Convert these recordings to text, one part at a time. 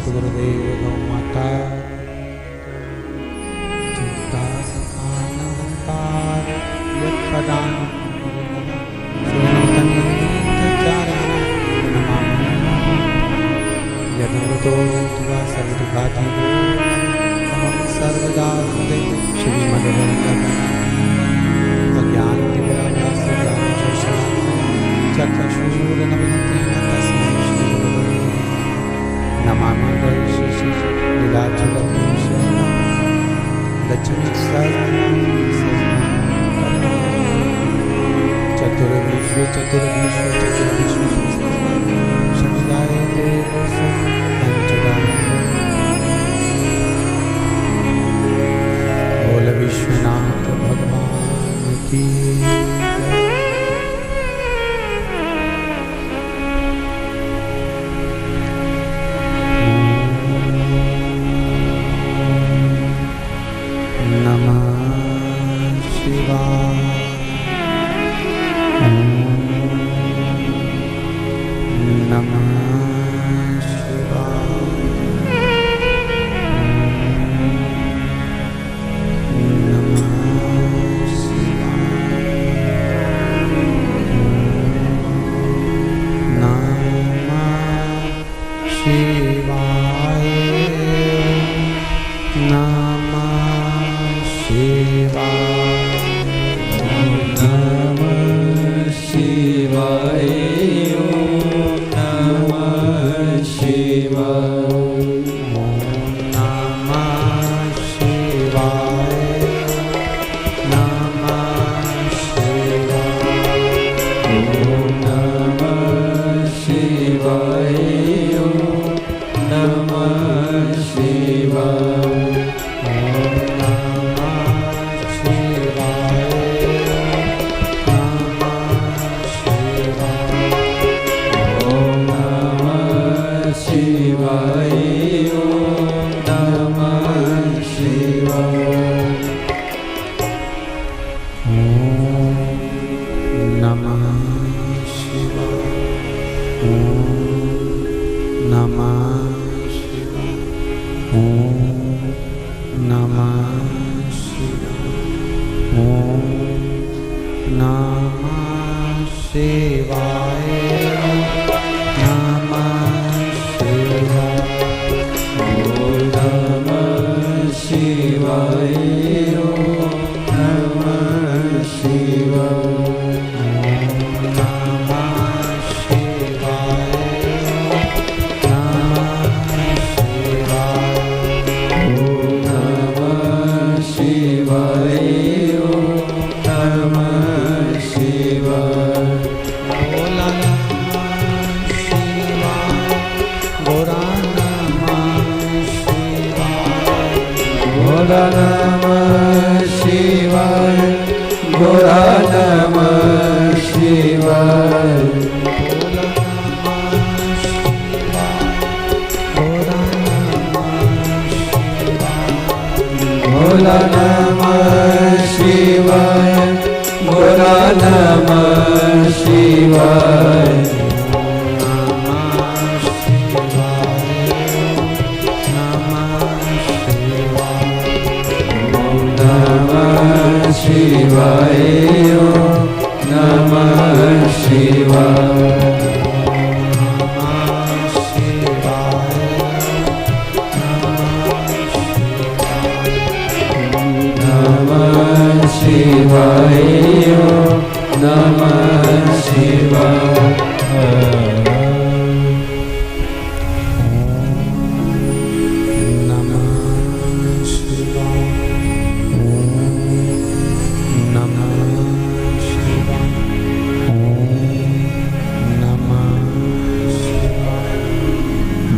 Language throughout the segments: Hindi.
सद्गुरुदेव गौ माता चिंता सखानहंकार यत्पदान यदुतो तुवा सर्वदुःखाधिको तमं सर्वदा हृदे श्रीमद्भगवद्गीता अज्ञानतिमिरान्धस्य ज्ञानचक्षुषान्वये चक्षुरुन्मीलितं तस्मै श्रीगुरवे नमामि लीलाच्युतपुरुषं चतुर्विश्व समुदाय बोल विश्वनाथ भगवान की नमः शिवाय नमः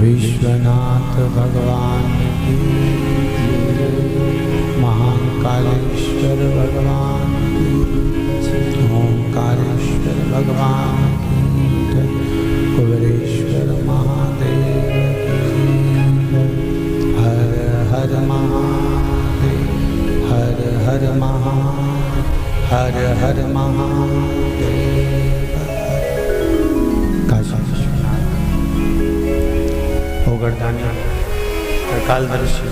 विश्वनाथ भगवान की महाकालेश्वर भगवान की ओंकारेश्वर भगवान की कुबेरेश्वर महादेव की हर हर महादेव हर हर महादेव हर हर महादेव काशी विश्वनाथ ओगरदानी त्रिकालदर्शी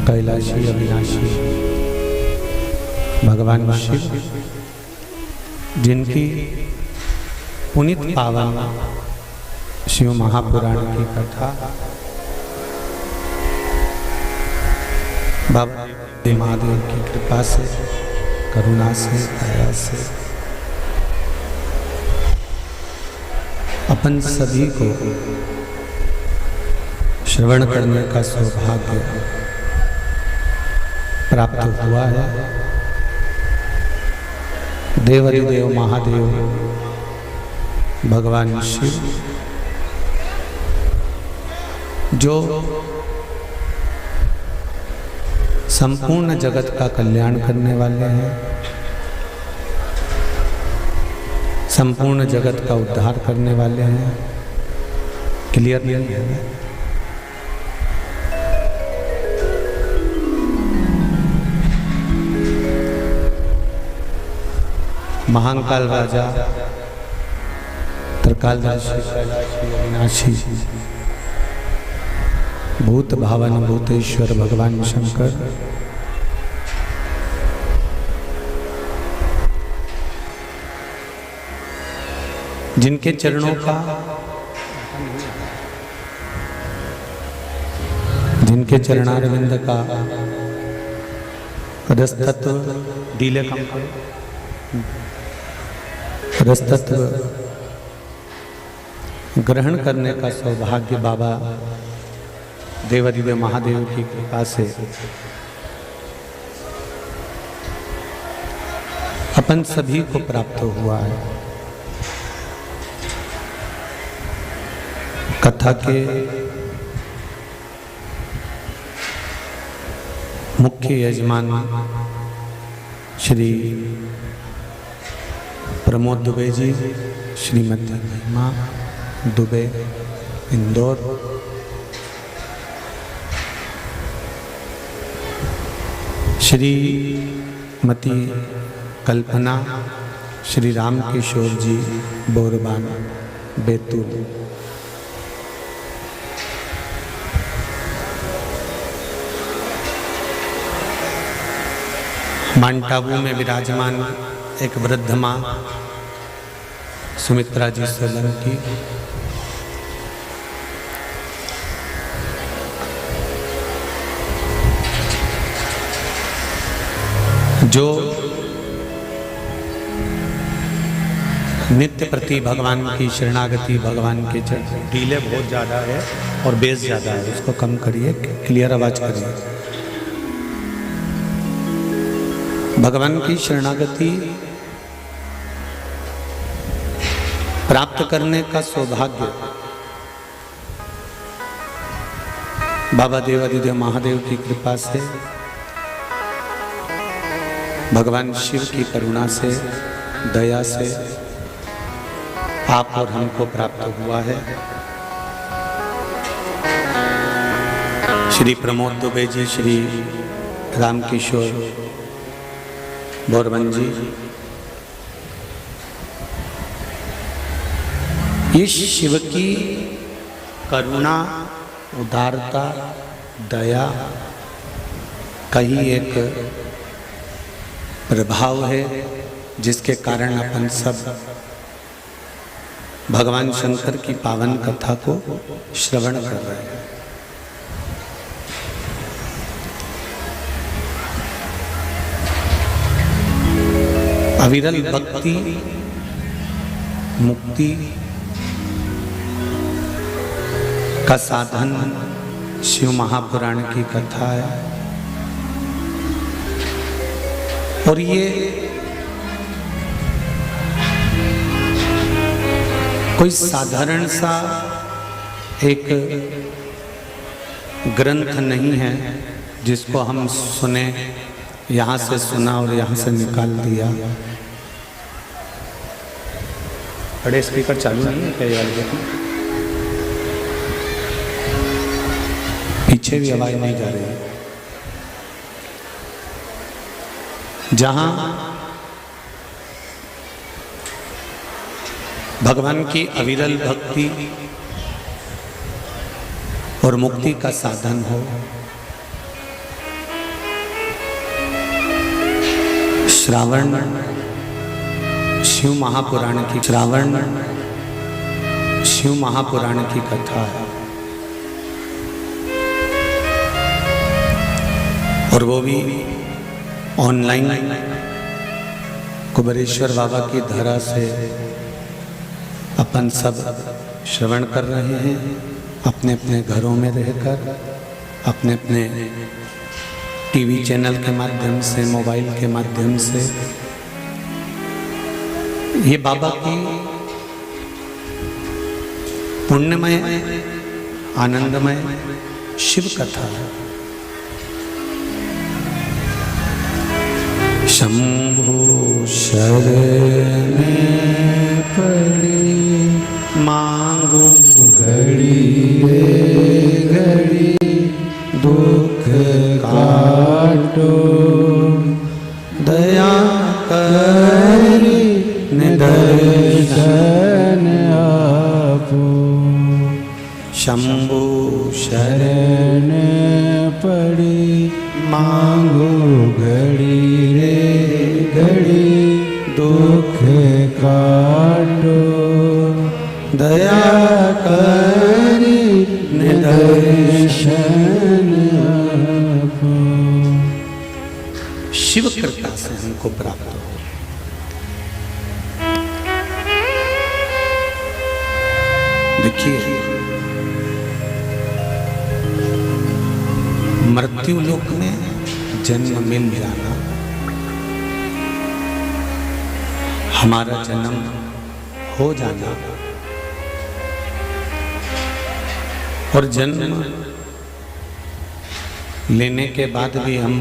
कैलाशी अविनाशी भगवान शिव, जिनकी पुनीत पावन शिव महापुराण की कथा बाबा महादेव की कृपा से, करुणा से, दया से अपन सभी को श्रवण करने का सौभाग्य प्राप्त हुआ है। देवाधिदेव महादेव भगवान शिव, जो संपूर्ण जगत का कल्याण करने वाले हैं, संपूर्ण जगत का उद्धार करने वाले हैं। क्लियर नहीं है? महाकाल राजा, त्रिकालदर्शी, कैलाशी अविनाशी, भूत भावन भूतेश्वर भगवान शंकर, जिनके चरणों का, जिनके चरणारविंद का रसतत्व डीले रसतत्व ग्रहण करने का सौभाग्य बाबा देवाधिदेव महादेव की कृपा से अपन सभी को प्राप्त हुआ है। कथा के मुख्य यजमान श्री प्रमोद दुबे जी, श्रीमती महिमा दुबे, इंदौर, श्रीमती कल्पना, श्री राम किशोर जी, बोरबान, बैतूल, माउंट आबू में विराजमान एक वृद्ध माँ सुमित्रा जी सोलंकी, जो नित्य प्रति भगवान की शरणागति, भगवान के चरण, डीले बहुत ज़्यादा है और बेस ज़्यादा है, उसको कम करिए, क्लियर आवाज करिए। भगवान की शरणागति प्राप्त करने का सौभाग्य बाबा देवाधिदेव महादेव की कृपा से, भगवान शिव की करुणा से, दया से आप और हमको प्राप्त हुआ है। श्री प्रमोद दुबे जी, श्री राम किशोर बोरबन जी, ये शिव की करुणा, उदारता, दया का ही एक प्रभाव है, जिसके कारण अपन सब भगवान शंकर की पावन कथा को श्रवण कर रहे हैं। अविरल भक्ति मुक्ति का साधन शिव महापुराण की कथा है, और ये कोई साधारण सा एक ग्रंथ नहीं है जिसको हम सुने, यहाँ से सुना और यहाँ से निकाल दिया। बड़े स्पीकर चालू नहीं है क्या यार? पीछे भी आवाज नहीं जा रही है। जहां भगवान की अविरल भक्ति और मुक्ति का साधन हो। श्रावण शिव महापुराण की कथा है, और वो भी ऑनलाइन कुबेरेश्वर बाबा की धरा से अपन सब श्रवण कर रहे हैं, अपने अपने घरों में रहकर, अपने अपने टीवी चैनल के माध्यम से, मोबाइल के माध्यम से। ये बाबा की पुण्यमय आनंदमय शिव कथा है। शंभो शरण पड़ी मांगू घड़ी घड़ी, दुख काटो दया करी निदर्शन आपो। शंभो शरण पड़ी मांगो घड़ी रे घड़ी, दुख काटो दया करी निदर्शन आपो। शिव कृपा से हमको प्राप्त हो। देखिए, मृत्यु लोक में जन्म मिल जाना, हमारा जन्म हो जाना, और जन्म लेने के बाद भी हम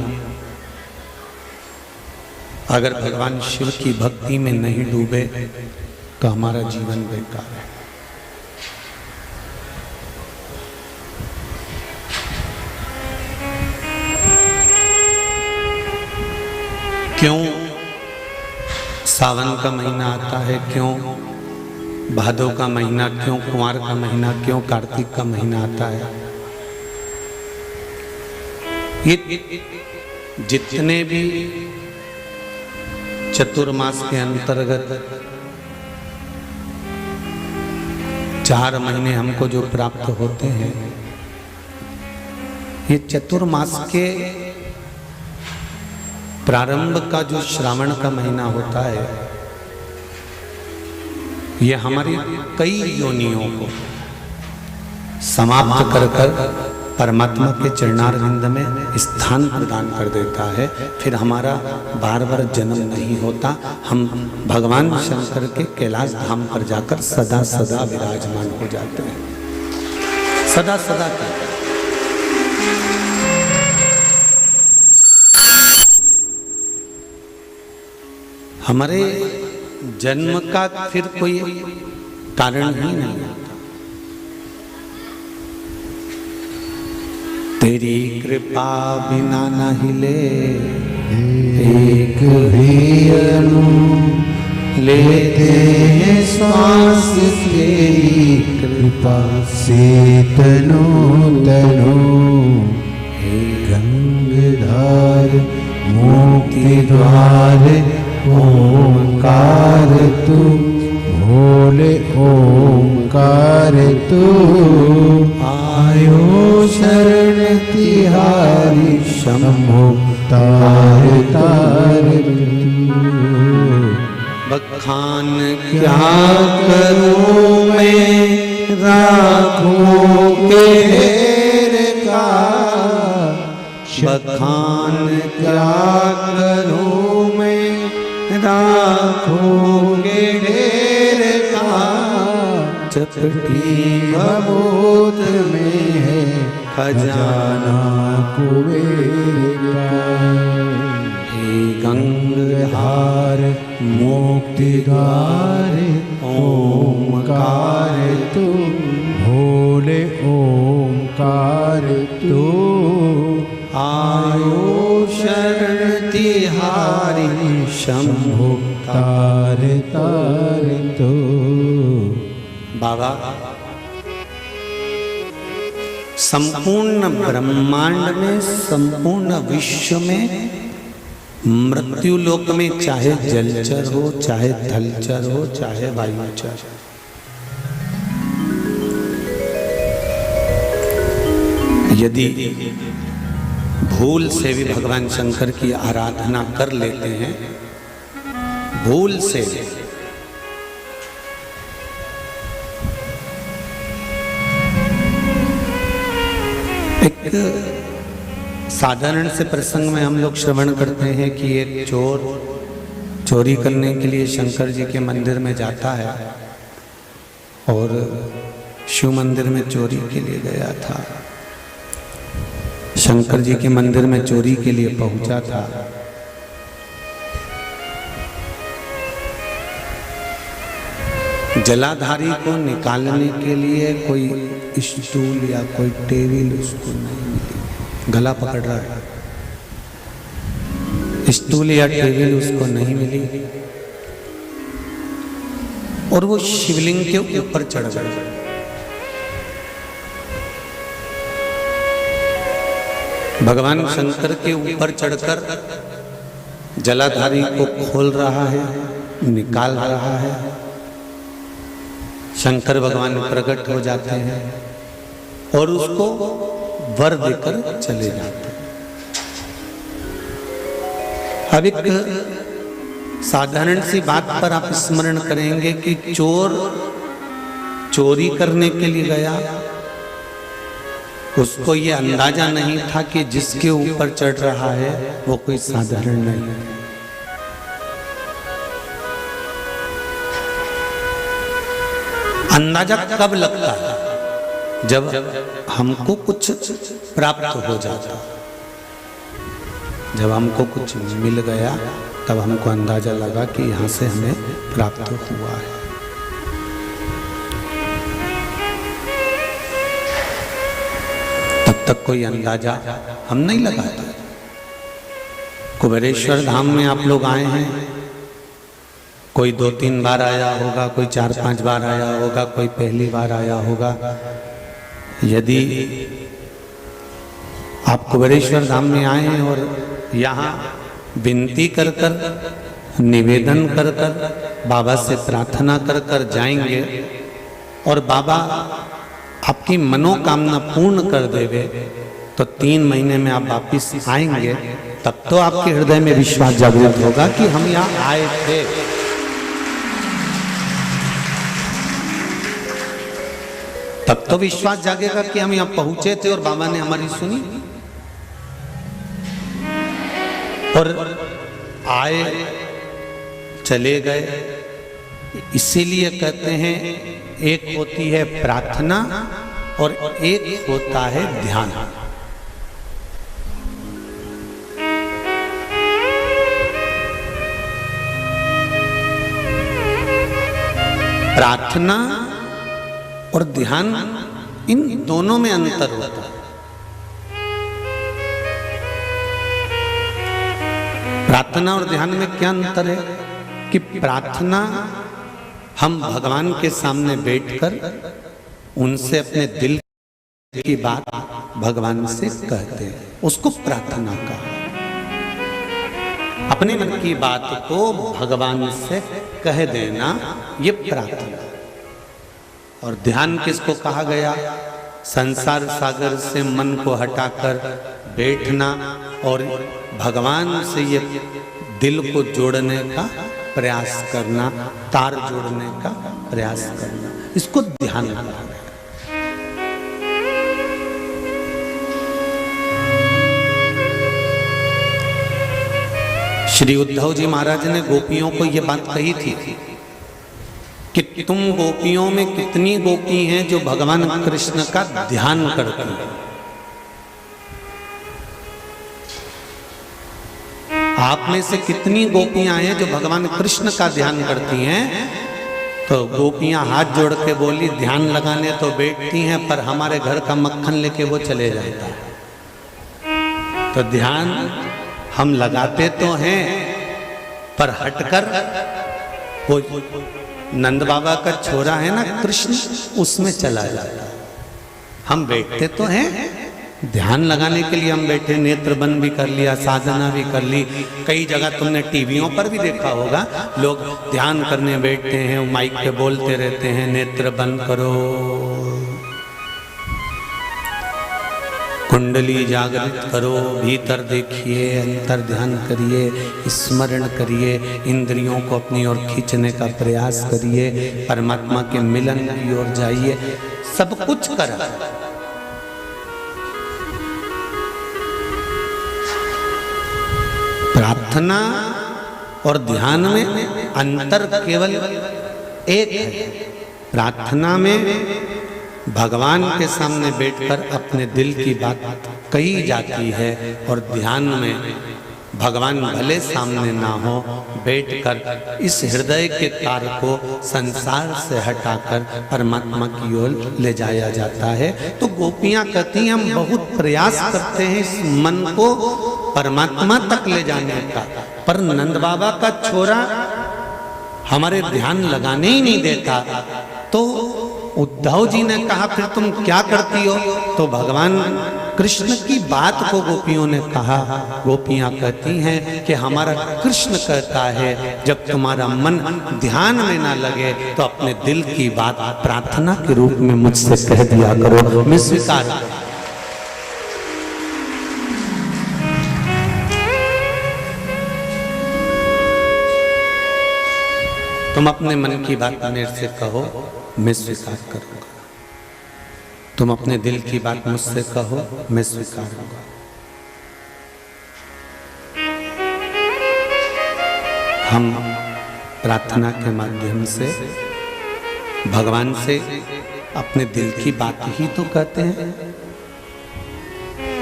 अगर भगवान शिव की भक्ति में नहीं डूबे तो हमारा जीवन बेकार है। क्यों सावन का महीना आता है, क्यों भादों का महीना, क्यों कुंवार का महीना, क्यों कार्तिक का महीना आता है? ये जितने भी चतुर्मास के अंतर्गत 4 महीने हमको जो प्राप्त होते हैं, ये चतुर्मास के प्रारंभ का जो श्रावण का महीना होता है, ये हमारी कई योनियों को समाप्त कर कर परमात्मा के चरणारविंद में स्थान प्रदान कर देता है। फिर हमारा बार बार जन्म नहीं होता, हम भगवान शंकर के कैलाश धाम पर जाकर सदा सदा विराजमान हो जाते हैं, सदा सदा का। हमारे जन्म का फिर कोई कारण ही नहीं आता। तेरी कृपा बिना न हिले एक भी अणु, लेते हैं श्वास तेरी कृपा से तनो तनो। हे गंगाधार मुक्ति द्वार ओंकार तू, भोले ओंकार तू। आयो शरण तिहारी शंभो तार तार तू। बखान क्या करूं मैं राखों के ढेर का, बखान क्या करूं मैं राखों के ढेर का। चपटी भभूत में है खजाना कुबेर का। हे गंगाधार मुक्ति द्वार ओंकार तू, भोले ओंकार तू। आयो शरण तिहारी शंभो तार तार तो। बाबा संपूर्ण ब्रह्मांड में, संपूर्ण विश्व में, मृत्यु लोक में, चाहे जलचर हो, चाहे थलचर हो, चाहे वायुचर, यदि भूल से भी भगवान शंकर की आराधना कर लेते हैं, भूल से, एक साधारण से प्रसंग में हम लोग श्रवण करते हैं कि एक चोर चोरी करने के लिए शंकर जी के मंदिर में जाता है और शिव मंदिर में चोरी के लिए गया था। शंकर जी के मंदिर में चोरी के लिए पहुंचा था। जलाधारी को निकालने के लिए कोई स्टूल या कोई टेबल उसको नहीं मिली, गला पकड़ रहा है, स्टूल या टेबल उसको नहीं मिली और वो शिवलिंग के ऊपर चढ़ गया। भगवान शंकर के ऊपर चढ़कर जलाधारी को खोल रहा है, निकाल रहा है। शंकर भगवान प्रकट हो जाते हैं और उसको वर देकर चले जाते हैं। अब एक साधारण सी बात पर आप स्मरण करेंगे कि चोर चोरी करने के लिए गया, उसको ये अंदाजा नहीं था कि जिसके ऊपर चढ़ रहा है वो कोई साधारण नहीं है। अंदाजा कब लगता है? जब हमको कुछ प्राप्त हो जाता, जब हमको कुछ मिल गया तब हमको अंदाजा लगा कि यहाँ से हमें प्राप्त हुआ है। तब तक कोई अंदाजा हम नहीं लगाते। कुबेरेश्वर धाम में आप लोग आए हैं, कोई 2-3 बार आया होगा, कोई 4-5 बार आया होगा, कोई पहली बार आया होगा। यदि आप कुबेरेश्वर धाम में आए हैं और यहाँ विनती कर कर, निवेदन कर कर, बाबा से प्रार्थना कर कर जाएंगे और बाबा आपकी मनोकामना पूर्ण कर देवे तो 3 महीने में आप वापिस आएंगे। तब तो आपके हृदय में विश्वास जागृत होगा कि हम यहाँ आए थे। तब तो विश्वास जागेगा कि हम यहाँ पहुंचे थे और बाबा ने हमारी सुनी। और आए चले गए, इसीलिए कहते हैं एक होती है प्रार्थना और एक होता है ध्यान। प्रार्थना और ध्यान, इन दोनों में अंतर होता है। प्रार्थना और ध्यान में क्या अंतर है कि प्रार्थना हम भगवान के सामने बैठकर उनसे अपने दिल की बात भगवान से कहते हैं, उसको प्रार्थना कहा। अपने मन की बात को भगवान से कह देना, ये प्रार्थना। और ध्यान किसको कहा गया? संसार सागर से मन को हटाकर बैठना और भगवान से ये दिल को जोड़ने का प्रयास करना, तार जोड़ने का प्रयास करना, इसको ध्यान कहा गया। श्री उद्धव जी महाराज ने गोपियों को यह बात कही थी कि तुम गोपियों में कितनी गोपी हैं जो भगवान कृष्ण का ध्यान करती हैं। आप में से कितनी गोपियां हैं जो भगवान कृष्ण का ध्यान करती हैं? तो गोपियां हाथ जोड़ के बोली, ध्यान लगाने तो बैठती हैं पर हमारे घर का मक्खन लेके वो चले जाता है। तो ध्यान हम लगाते तो हैं पर हटकर, वो नंद बाबा का छोरा है ना कृष्ण, उसमें चला जाता है। हम बैठते तो हैं, ध्यान लगाने के लिए हम बैठे, नेत्र बंद भी कर लिया, साधना भी कर ली। कई जगह तुमने टीवियों पर भी देखा होगा, लोग ध्यान करने बैठते हैं, माइक पे बोलते रहते हैं, नेत्र बंद करो, कुंडली जागृत करो, भीतर देखिए, अंतर ध्यान करिए, स्मरण करिए, इंद्रियों को अपनी ओर खींचने का प्रयास करिए, परमात्मा के मिलन की ओर जाइए। सब कुछ करा, प्रार्थना और ध्यान में अंतर केवल एक है। प्रार्थना में भगवान के सामने बैठकर अपने दिल की बात कही जाती है, और ध्यान में भगवान भले सामने ना हो, बैठकर इस हृदय के तार को संसार से हटाकर परमात्मा की ओर ले जाया जाता है। तो गोपियां कहती हैं, हम बहुत प्रयास करते हैं इस मन को परमात्मा तक ले जाने का, पर नंद बाबा का छोरा हमारे ध्यान लगाने ही नहीं देता। तो उद्धव जी ने कहा, फिर तुम क्या करती हो? तो भगवान कृष्ण की बात को गोपियों ने कहा। गोपियां कहती हैं कि हमारा कृष्ण कहता है, जब तुम्हारा मन ध्यान में ना लगे तो अपने दिल की बात प्रार्थना के रूप में मुझसे कह दिया करो, मैं स्वीकार करूं। तुम अपने मन की बात मेरे से कहो, मैं स्वीकार करूंगा। तुम अपने दिल की बात मुझसे कहो, मैं स्वीकार करूंगा। हम प्रार्थना के माध्यम से भगवान से अपने दिल की बात ही तो कहते हैं,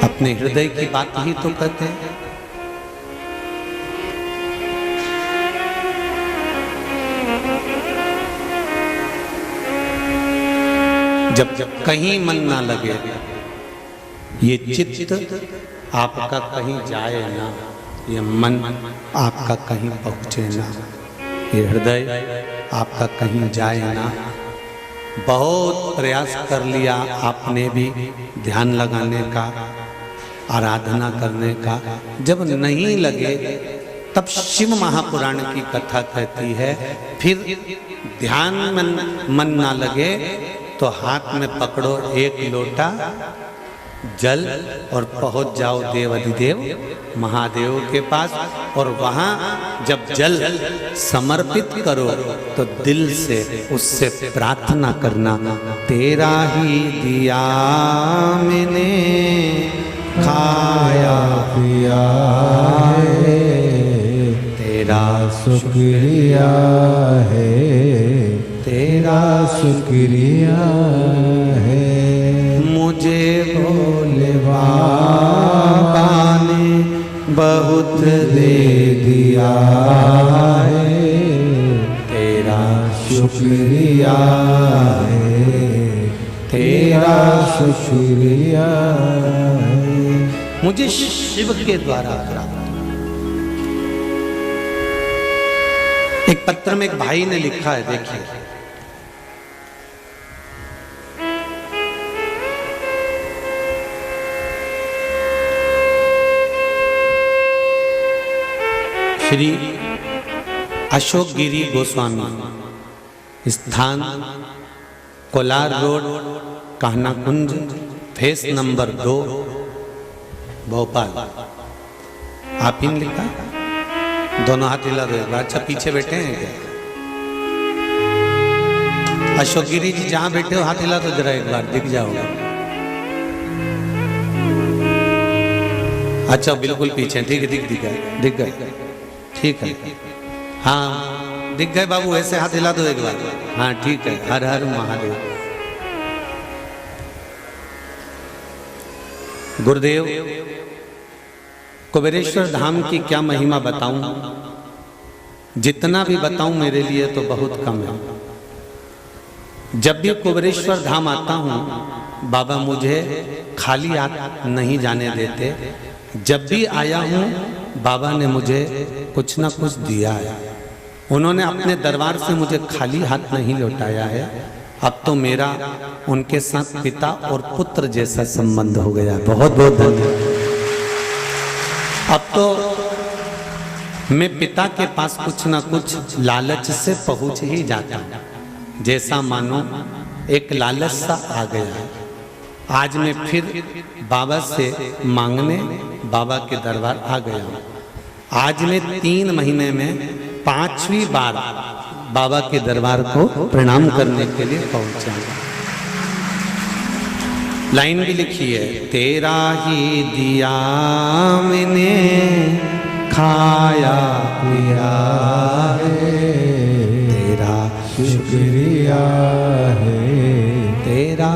अपने हृदय की बात ही तो कहते हैं। जब कहीं मन ना लगे, ये चित्त आपका कहीं जाए ना, ये मन आपका कहीं पहुंचे ना, ये हृदय आपका कहीं जाए ना। बहुत प्रयास कर लिया आपने भी ध्यान लगाने का, आराधना करने का, जब नहीं लगे तब शिव महापुराण की कथा कहती है, फिर ध्यान मन ना लगे तो हाथ में पकड़ो एक लोटा जल और पहुंच जाओ देवाधिदेव महादेव के पास, और वहां जब जल समर्पित करो तो दिल से उससे प्रार्थना करना, तेरा ही दिया मैंने खाया पिया है, तेरा शुक्रिया है, तेरा शुक्रिया है, मुझे भोले बाबा ने बहुत दे दिया है, तेरा शुक्रिया है, तेरा शुक्रिया है, मुझे शिव के द्वारा प्राप्त। एक पत्र में एक भाई ने लिखा है, देखिए, श्री अशोक गिरी गोस्वामी, स्थान कोलार रोड, कहना कुंज, फेस नंबर 2, भोपाल। आप इन लिखा, दोनों हाथ हिला दो। अच्छा, पीछे बैठे हैं क्या? अशोक गिरी जी जहां बैठे हो हाथ हिला दो जरा, एक बार दिख जाओगे। अच्छा, बिल्कुल पीछे, ठीक है, दिख गए, ठीक है, हाँ दिख गए बाबू, ऐसे हाथ हिला दो एक बार, हाँ ठीक है। हर हर महादेव। गुरुदेव, कुबेरेश्वर धाम की क्या महिमा बताऊं, जितना भी बताऊं मेरे लिए तो बहुत कम है। जब भी कुबेरेश्वर धाम आता हूं, बाबा मुझे खाली हाथ नहीं जाने देते। जब भी आया हूं, बाबा ने मुझे कुछ ना कुछ दिया है। उन्होंने अपने दरबार से मुझे खाली हाथ नहीं लौटाया है। अब तो मेरा उनके साथ पिता और पुत्र जैसा संबंध हो गया। बहुत बहुत धन्यवाद। अब तो मैं पिता के पास कुछ ना कुछ लालच से पहुंच ही जाता हूं, जैसा मानो एक लालच सा आ गया है। आज मैं फिर बाबा से मांगने बाबा के दरबार आ गया हूं। आज मैं 3 महीने में 5वीं बार बाबा के दरबार को प्रणाम करने के लिए पहुंचा। लाइन भी लिखी है, तेरा ही दिया मैंने खाया पिया है, तेरा शुक्रिया है, तेरा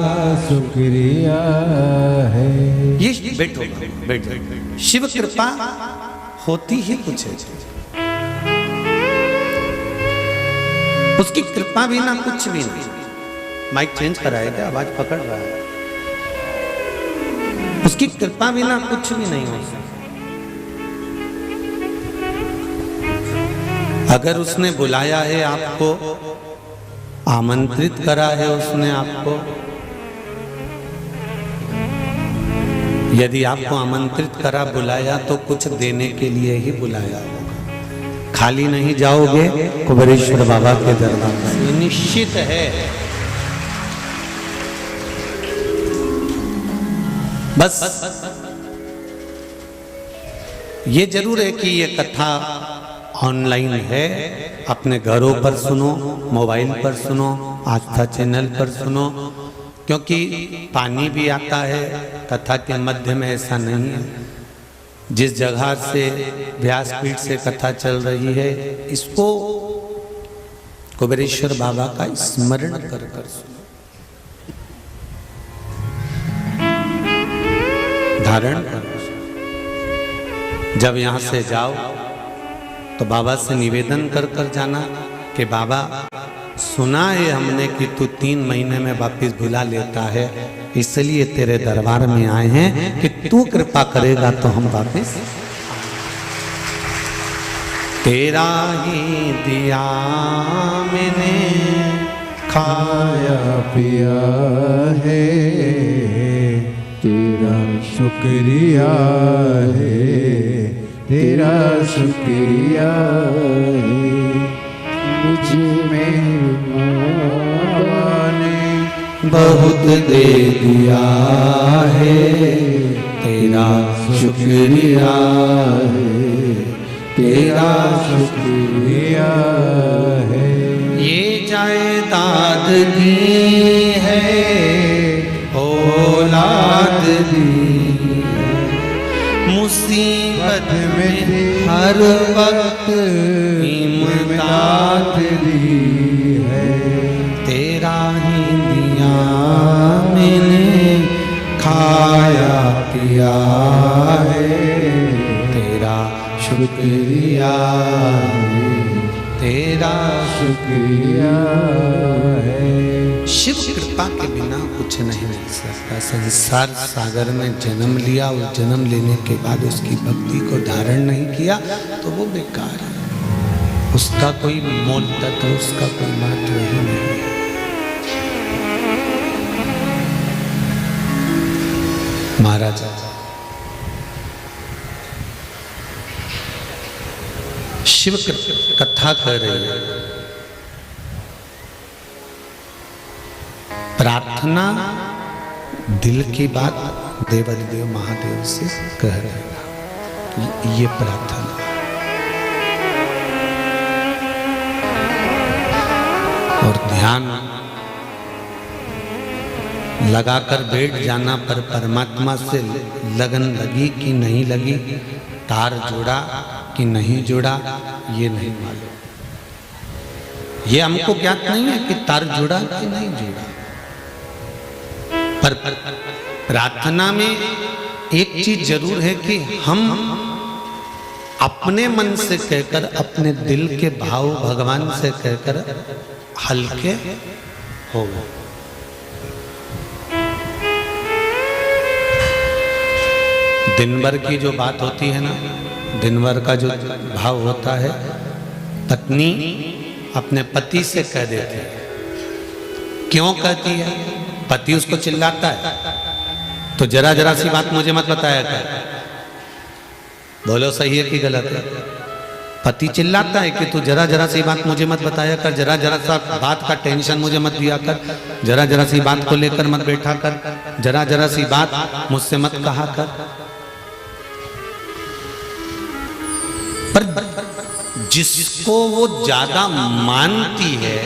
शुक्रिया है। ये बैठो बैठो। शिव कृपा होती ही कुछ है, उसकी कृपा बिना कुछ भी नहीं। माइक चेंज कराया क्या? आवाज पकड़ रहा है। उसकी कृपा बिना कुछ भी नहीं हो सकता। अगर उसने बुलाया है आपको, आमंत्रित करा है उसने आपको, यदि आपको आमंत्रित करा बुलाया तो कुछ देने के लिए ही बुलाया होगा। खाली नहीं जाओगे कुबेरेश्वर बाबा के दरबार में, ये निश्चित है। बस ये जरूर है कि ये कथा ऑनलाइन है, अपने घरों पर सुनो, मोबाइल पर सुनो, आस्था चैनल पर सुनो, क्योंकि पानी भी आता है कथा के मध्य में। ऐसा नहीं है, जिस जगह से व्यासपीठ से कथा चल रही है, इसको कुबेरेश्वर बाबा का स्मरण कर कर सुनो, धारण करो। जब यहाँ से जाओ तो बाबा से निवेदन कर कर जाना कि बाबा सुना है हमने कि तू 3 महीने में वापिस बुला लेता है, इसलिए तेरे दरबार में आए हैं कि तू कृपा करेगा तो हम वापिस। तेरा ही दिया मैंने खाया पिया है, तेरा शुक्रिया है, तेरा शुक्रिया है। मुझ में बाबा ने बहुत दे दिया है, तेरा शुक्रिया है, तेरा शुक्रिया है। ये जायदाद दी है, औलाद दी है, मुसीबत में हर वक्त इमदाद दी है। तेरा ही दिया मैंने खाया पिया है, तेरा शुक्रिया है, तेरा शुक्रिया है। शिव कृपा के बिना कुछ नहीं मिल सकता। संसार सागर में जन्म लिया और जन्म लेने के बाद उसकी भक्ति को धारण नहीं किया तो वो बेकार है, उसका कोई मोल तत्व, उसका कोई महत्व ही नहीं है। महाराज शिव कथा कर रही है, प्रार्थना दिल की बात देवादिदेव महादेव से कह रहे हैं। ये प्रार्थना और ध्यान लगाकर बैठ जाना पर परमात्मा से लगन लगी कि नहीं लगी, तार जुड़ा कि नहीं जुड़ा, ये नहीं मालूम। ये हमको ज्ञात नहीं है कि तार जुड़ा कि नहीं जुड़ा, पर प्रार्थना में एक चीज जरूर है कि हम अपने मन से कहकर, अपने दिल के भाव भगवान से कहकर हल्के हो गए। दिन भर की जो बात होती है ना, दिन भर का जो भाव होता है, पत्नी अपने पति से कह देती है क्यों कहती है? पति उसको चिल्लाता है तो जरा जरा सी बात मुझे मत बताया कर। बोलो सही है कि गलत है? पति चिल्लाता है कि तू जरा जरा सी बात मुझे मत बताया कर, जरा जरा सा बात का टेंशन मुझे मत दिया कर, जरा जरा सी बात को लेकर मत बैठा कर, जरा जरा सी बात मुझसे मत कहा कर। पर जिसको वो ज्यादा मानती है,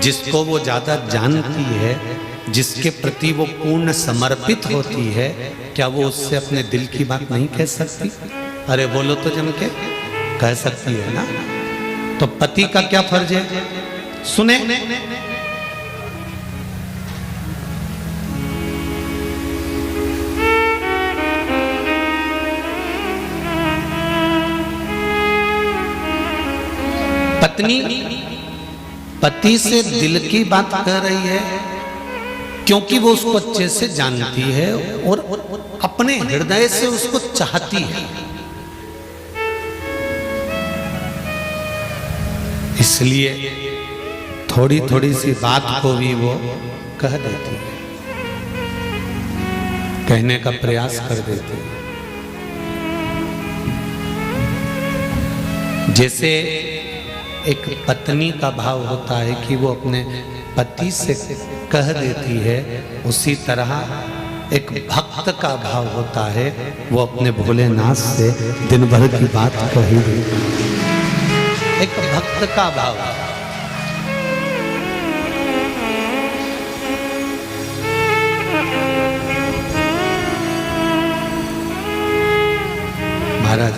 जिसको वो ज्यादा जानती है, जिसके प्रति वो पूर्ण समर्पित होती है, क्या वो उससे अपने दिल की बात नहीं कह सकती? अरे बोलो तो जम के, कह सकती है ना। तो पति का क्या फर्ज है? सुने, पत्नी पति से दिल की बात कह रही है क्योंकि वो उसको अच्छे से जानती है और अपने हृदय से उसको चाहती है, इसलिए थोड़ी थोड़ी सी बात को भी वो कह देती है, कहने का प्रयास कर देती है। जैसे एक पत्नी का भाव होता है कि वो अपने पति से कह देती है, उसी तरह एक भक्त का भाव होता है, वो अपने भोलेनाथ से दिन भर की बात कह ही देती है। एक भक्त का भाव। महाराज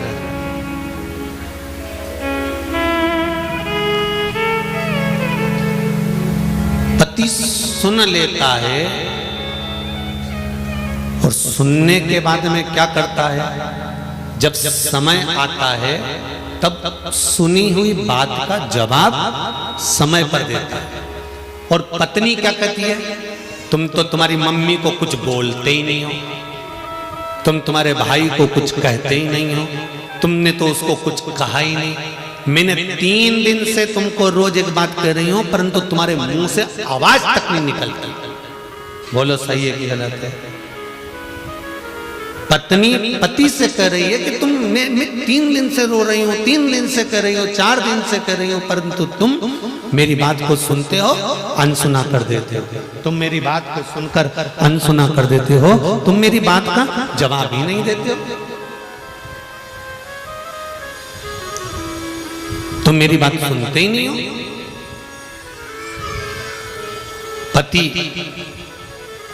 पति सुन लेता है और सुनने के बाद में क्या करता है, जब समय आता है तब सुनी हुई बात का जवाब समय पर देता है। और पत्नी क्या कहती है, तुम तो तुम्हारी मम्मी को कुछ बोलते ही नहीं हो, तुम तुम्हारे भाई को कुछ कहते ही नहीं हो, तुमने तो उसको कुछ कहा ही नहीं, मैंने 3 दिन से तुमको रोज एक बात कह रही हूं परंतु तुम्हारे मुंह से आवाज तक नहीं निकलती। बोलो सही है कि गलत है? पत्नी पति से कह रही है कि तुम मैं 3 दिन से रो रही हूं, 3 दिन से कह रही हूं, 4 दिन से कह रही हूं, परंतु तुम मेरी बात को सुनते हो, अनसुना कर देते हो। तुम मेरी बात को सुनकर अनसुना कर देते हो, तुम मेरी बात का जवाब ही नहीं देते हो, तुम मेरी बात सुनते ही नहीं हो। पति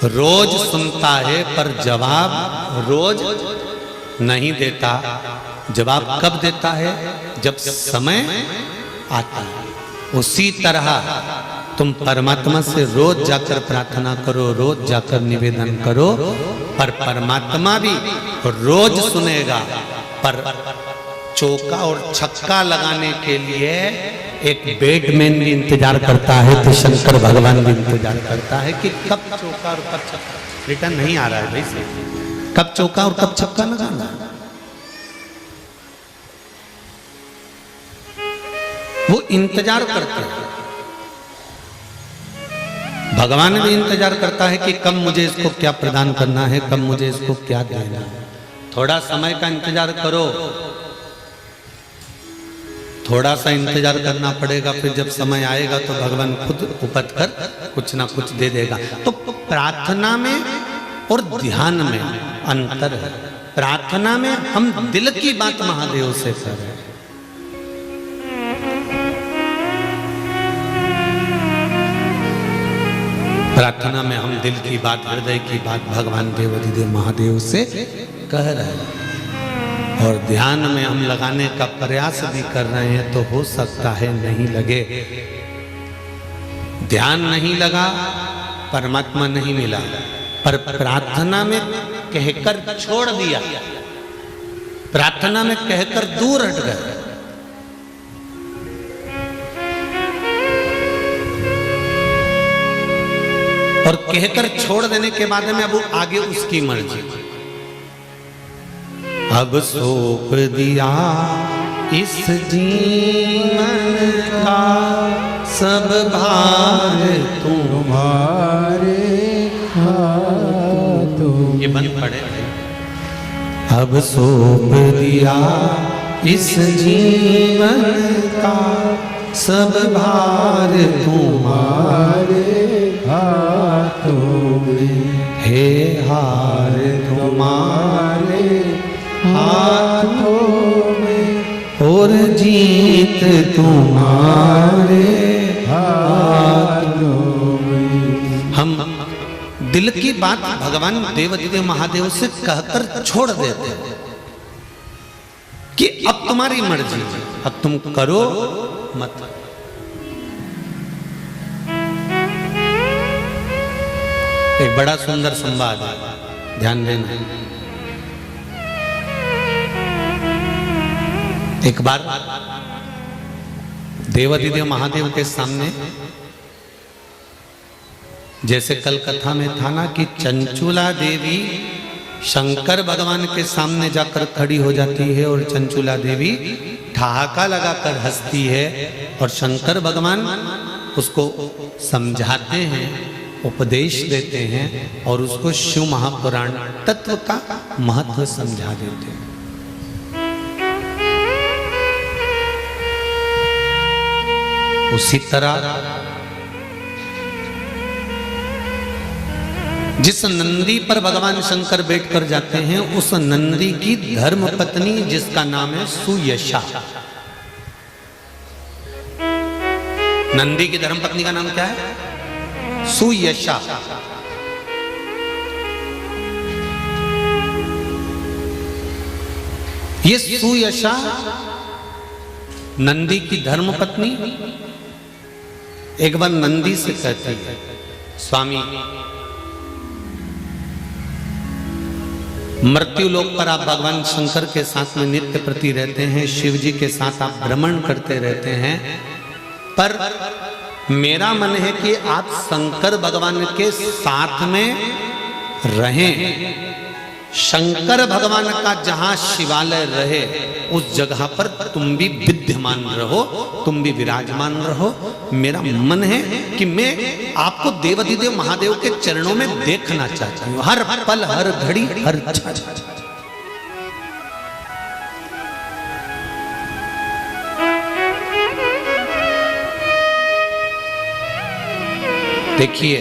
रोज सुनता है पर जवाब रोज नहीं देता। जवाब कब देता है? जब समय आता है। उसी तरह तुम परमात्मा से रोज जाकर प्रार्थना करो, रोज जाकर निवेदन करो, पर परमात्मा भी रोज सुनेगा। पर चौका और छक्का लगाने के लिए एक बैटमैन भी इंतजार करता है, तो शंकर भगवान भी इंतजार करता है कि कब चौका और कब छक्का। रिटर्न नहीं आ रहा है भाई से, कब चौका और कब छक्का लगाना। वो इंतजार करते हैं। भगवान भी इंतजार करता है कि कब मुझे इसको क्या प्रदान करना है, कब मुझे इसको क्या देना है। थोड़ा समय का इंतजार करो, थोड़ा सा इंतजार करना पड़ेगा, फिर जब समय आएगा तो भगवान खुद उपत कर कुछ ना कुछ दे देगा। तो प्रार्थना में और ध्यान में अंतर है। प्रार्थना में हम दिल की बात महादेव से करें, प्रार्थना में हम दिल की बात, हृदय की बात भगवान देवाधिदेव महादेव से कह रहे हैं। और ध्यान में हम लगाने का प्रयास भी कर रहे हैं तो हो सकता है नहीं लगे। ध्यान नहीं लगा, परमात्मा नहीं मिला, पर प्रार्थना में कहकर छोड़ दिया, प्रार्थना में कहकर दूर हट गए। और कहकर छोड़ देने के बाद में अब आगे उसकी मर्जी। अब सौंप दिया इस जीवन का सब भार तुम्हारे हाथों। ये बंद पड़े। अब सौंप दिया इस जीवन का सब भार तुम्हारे हाथों में। हे हार तुम्हारे हाथों में और जीत तुम्हारे हाथों में। हम दिल की बात भगवान देवाधिदेव महादेव से कहकर छोड़ देते हैं कि अब तुम्हारी मर्जी, अब तुम करो मत। एक बड़ा सुंदर संवाद है, ध्यान देना। एक बार देवाधिदेव महादेव के सामने, जैसे कल कथा में था ना कि चंचुला देवी शंकर भगवान के सामने जाकर खड़ी हो जाती है और चंचुला देवी ठहाका लगाकर हंसती है और शंकर भगवान उसको समझाते हैं, उपदेश देते हैं और उसको शिव महापुराण तत्व का महत्व समझा देते हैं। उसी तरह जिस नंदी पर भगवान शंकर बैठकर जाते हैं, उस नंदी की धर्म पत्नी जिसका नाम है सुयशा। नंदी की धर्म पत्नी का नाम क्या है? सुयशा। ये सुयशा नंदी की धर्म पत्नी एक बार नंदी से कहती है, स्वामी मृत्यु लोक पर आप भगवान शंकर के साथ में नित्य प्रति रहते हैं, शिव जी के साथ आप भ्रमण करते रहते हैं, पर मेरा मन है कि आप शंकर भगवान के साथ में रहें। शंकर भगवान का जहां शिवालय रहे उस जगह पर तुम भी विद्यमान रहो, तुम भी विराजमान रहो। मेरा मन है कि मैं आपको देवाधिदेव महादेव के चरणों में देखना चाहती हूँ, हर पल हर घड़ी हर क्षण। देखिए,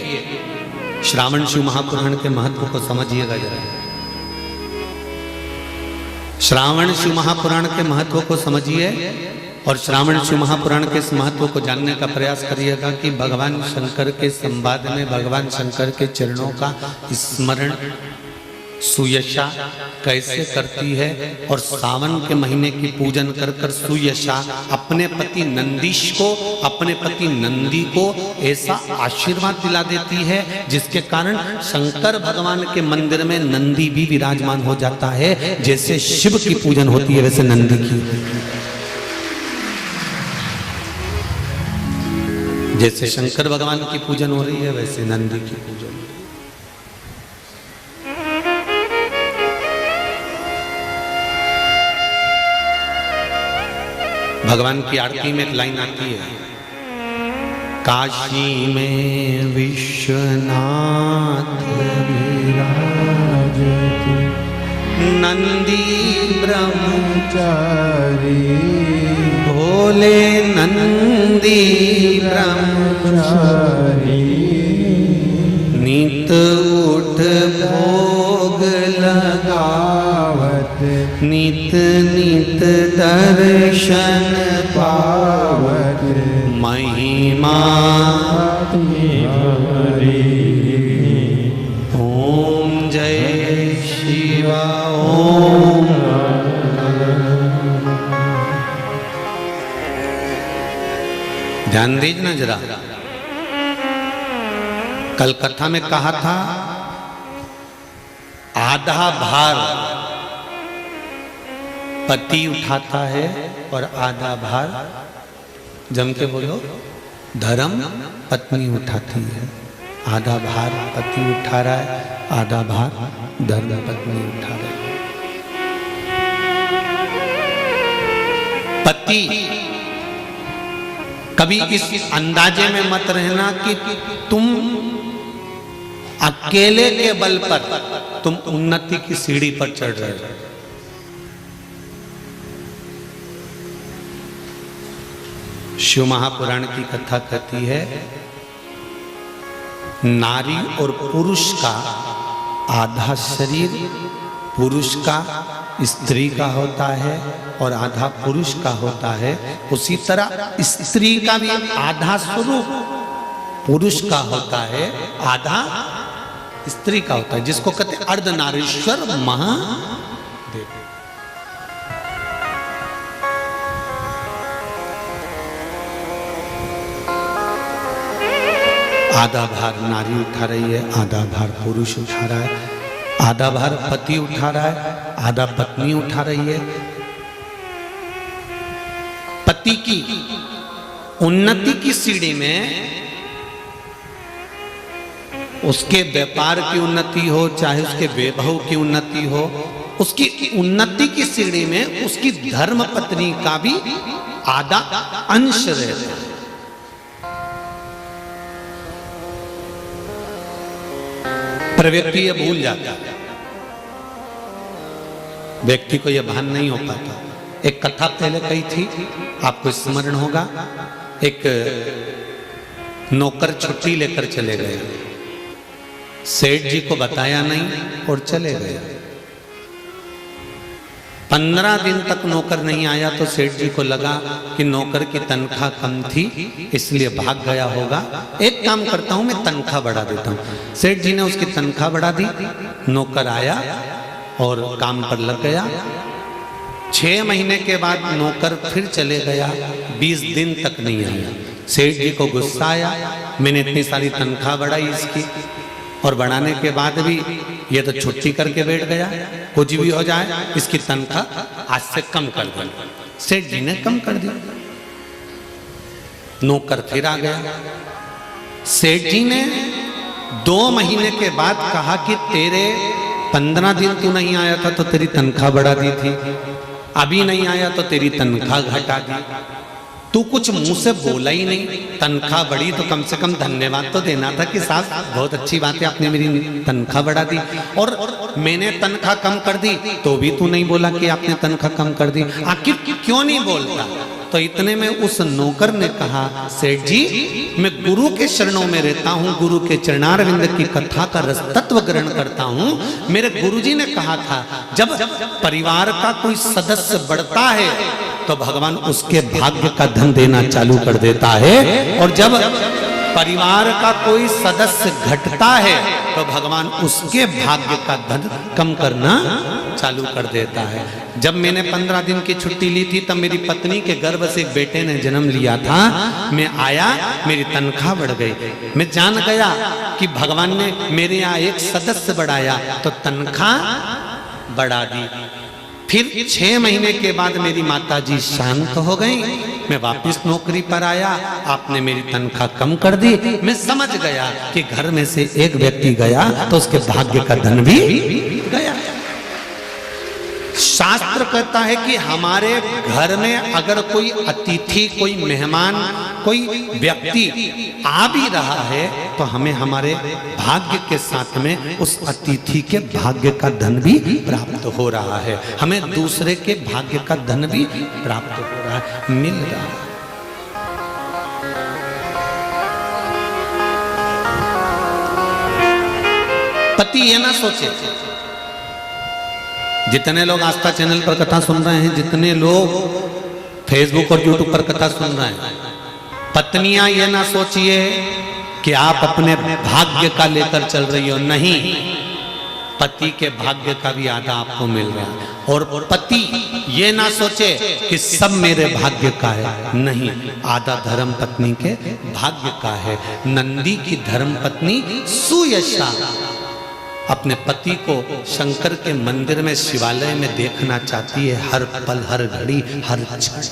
श्रावण शिव महापुराण के महत्व को समझिएगा जरा। श्रावण शिव महापुराण के महत्व को समझिए और श्रावण शिव महापुराण के इस महत्व को जानने का प्रयास करिएगा कि भगवान शंकर के संवाद में भगवान शंकर के चरणों का स्मरण सुयशा कैसे करती है और सावन के महीने की पूजन कर कर सुयशा अपने पति नंदीश को, अपने पति नंदी को ऐसा आशीर्वाद दिला देती है जिसके कारण शंकर भगवान के मंदिर में नंदी भी विराजमान हो जाता है। जैसे शिव की पूजन होती है वैसे नंदी की, जैसे शंकर भगवान की पूजन हो रही है वैसे नंदी की पूजन। भगवान की आरती में एक लाइन आती है, काशी में विश्वनाथ विराजते नंदी ब्रह्मचारी, भोले नंदी ब्रह्मचारी, नित उठ भोग लगावत, नित नित दर्शन पावत, महिमा ओम जय शिवा ओम। ध्यान दीजिए ना जरा, कल कथा में कहा था आधा भार पति उठाता है और आधा भार, जम के बोलो, धर्म पत्नी उठाती है। आधा भार पति उठा रहा है, आधा भार धर्म पत्नी उठा रही है। पति कभी इस अंदाजे में मत रहना कि तुम अकेले के बल पर तुम उन्नति की सीढ़ी पर चढ़ रहे हो। शिव महापुराण की कथा कहती है, नारी और पुरुष का आधा शरीर पुरुष का स्त्री का होता है और आधा पुरुष का होता है। उसी तरह स्त्री का भी आधा स्वरूप पुरुष का होता है, आधा स्त्री का होता है, जिसको कहते हैं अर्धनारीश्वर महादेव। आधा भार नारी उठा रही है, आधा भार पुरुष उठा रहा है, आधा भार पति उठा रहा है, आधा पत्नी उठा रही है। पति की उन्नति की सीढ़ी में उसके व्यापार की उन्नति हो, चाहे उसके वैभव की उन्नति हो, उसकी उन्नति की सीढ़ी में उसकी धर्म पत्नी का भी आधा अंश रहता है। पर व्यक्ति ये भूल जाता है, व्यक्ति को यह भान नहीं हो पाता। एक कथा पहले कही थी, आपको स्मरण होगा। एक नौकर छुट्टी लेकर चले गए, सेठ जी को बताया नहीं और चले गए। 15 दिन तक नौकर नहीं आया तो सेठ जी को लगा कि नौकर की तनख्वाह कम थी, इसलिए भाग गया होगा। एक काम करता हूं, मैं तनख्वाह बढ़ा देता हूं। सेठ जी ने उसकी तनख्वाह बढ़ा दी, नौकर आया और काम पर लग गया। 6 महीने के बाद नौकर फिर चले गया, 20 दिन तक नहीं आया। सेठ जी को गुस्सा आया, मैंने इतनी सारी तनख्वाह बढ़ाई इसकी, और बढ़ाने के बाद भी ये तो छुट्टी करके बैठ गया, कुछ भी हो जाए इसकी तनख्वाह आज से कम कर दो। सेठ जी ने कम कर दी, नौकर फिर आ गया। सेठ जी ने 2 महीने के बाद कहा कि तेरे 15 दिन तू नहीं आया था तो तेरी तनख्वाह बढ़ा दी थी, अभी नहीं आया तो तेरी तनख्वाह घटा दी। तू कुछ मुंह से बोला ही नहीं, तनख्वाह बढ़ी तो कम से कम धन्यवाद तो देना था कि साहब बहुत अच्छी बात है, आपने मेरी तनख्वाह बढ़ा दी। और मैंने तनख्वाह कम कर दी तो भी तू नहीं बोला कि आपने तनख्वाह कम कर दी, आखिर क्यों नहीं बोलता? तो इतने में उस नौकर ने कहा, सेठ जी मैं गुरु के चरणों में रहता हूँ, गुरु के चरणारविंद की कथा का रस तत्व ग्रहण करता हूँ। मेरे गुरुजी ने कहा था, जब परिवार का कोई सदस्य बढ़ता है तो भगवान उसके भाग्य का धन देना चालू कर देता है, और जब परिवार का कोई सदस्य घटता है तो भगवान उसके भाग्य का धन कम करना चालू कर देता है। जब मैंने 15 दिन की छुट्टी ली थी तब मेरी पत्नी के गर्भ से एक बेटे ने जन्म लिया था। मैं आया, मेरी तनख्वाह बढ़ गई। मैं जान गया कि भगवान ने मेरे यहाँ एक सदस्य बढ़ाया तो तनख्वाह बढ़ा दी। फिर 6 महीने के बाद मेरी माताजी शांत हो गई, मैं वापस नौकरी पर आया, आपने मेरी तनख्वाह कम कर दी। मैं समझ गया कि घर में से एक व्यक्ति गया तो उसके भाग्य का धन भी गया। शास्त्र कहता है कि हमारे घर में अगर कोई अतिथि, कोई मेहमान, कोई व्यक्ति आ भी रहा है तो हमें हमारे भाग्य के साथ में उस अतिथि के भाग्य का धन भी प्राप्त हो रहा है, हमें दूसरे के भाग्य का धन भी प्राप्त हो रहा है, मिल रहा है। पति ये ना सोचे, जितने लोग आस्था चैनल पर कथा सुन रहे हैं, जितने लोग फेसबुक और यूट्यूब पर कथा सुन रहे हैं, पत्नियां ये ना सोचिए कि आप अपने भाग्य का लेकर चल रही हो, नहीं, पति के भाग्य का भी आधा आपको मिल रहा है। और पति ये ना सोचे कि सब मेरे भाग्य का है, नहीं, आधा धर्म पत्नी के भाग्य का है। नंदी की धर्म पत्नी सुयशा अपने पति को शंकर के मंदिर में, शिवालय में देखना चाहती है, हर पल, हर घड़ी, हर क्षण।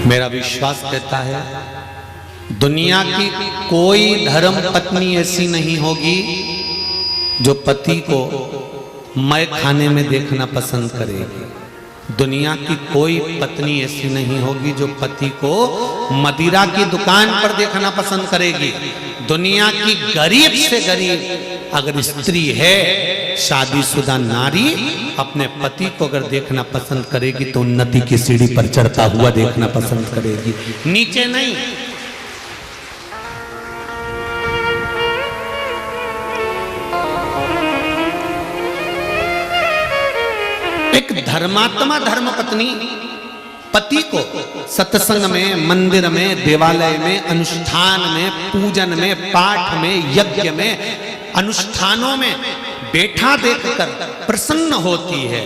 मेरा विश्वास कहता है दुनिया की कोई धर्म पत्नी ऐसी नहीं होगी जो पति को मैं खाने में देखना पसंद करेगी। दुनिया की कोई पत्नी ऐसी नहीं होगी जो पति को मदिरा की दुकान पर देखना पसंद करेगी। दुनिया की गरीब से गरीब अगर स्त्री है, शादीशुदा नारी अपने पति को अगर देखना पसंद करेगी तो उन्नति की सीढ़ी पर चढ़ता हुआ देखना पसंद करेगी, नीचे नहीं। एक धर्मात्मा धर्मपत्नी पति को सत्संग में, मंदिर में, देवालय में, अनुष्ठान में, पूजन में, पाठ में, यज्ञ में, अनुष्ठानों में बैठा देखकर प्रसन्न होती है।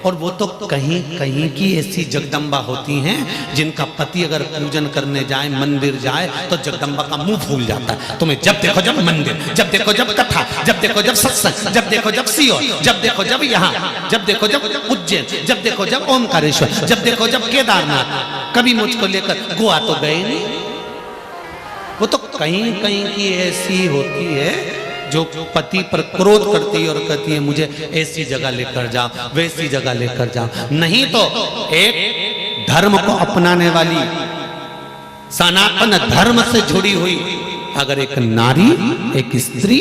और वो तो कहीं कहीं की ऐसी जगदम्बा होती हैं जिनका पति अगर पूजन करने जाए, मंदिर जाए तो जगदम्बा का मुंह फूल जाता है। तुम्हें जब देखो जब मंदिर, जब देखो जब कथा, जब देखो जब सत्संग, जब देखो जब सीओर, जब देखो जब यहाँ, जब देखो जब उज्जैन, जब देखो जब ओमकारेश्वर, जब देखो जब केदारनाथ। कभी मुझको लेकर गोवा तो गए नहीं। वो तो कहीं कहीं की ऐसी होती है जो पति पर क्रोध करती है और कहती है मुझे ऐसी जगह लेकर जाओ, वैसी जगह लेकर जाओ। नहीं तो एक धर्म को अपनाने वाली, सनातन धर्म से जुड़ी हुई अगर एक नारी, एक स्त्री,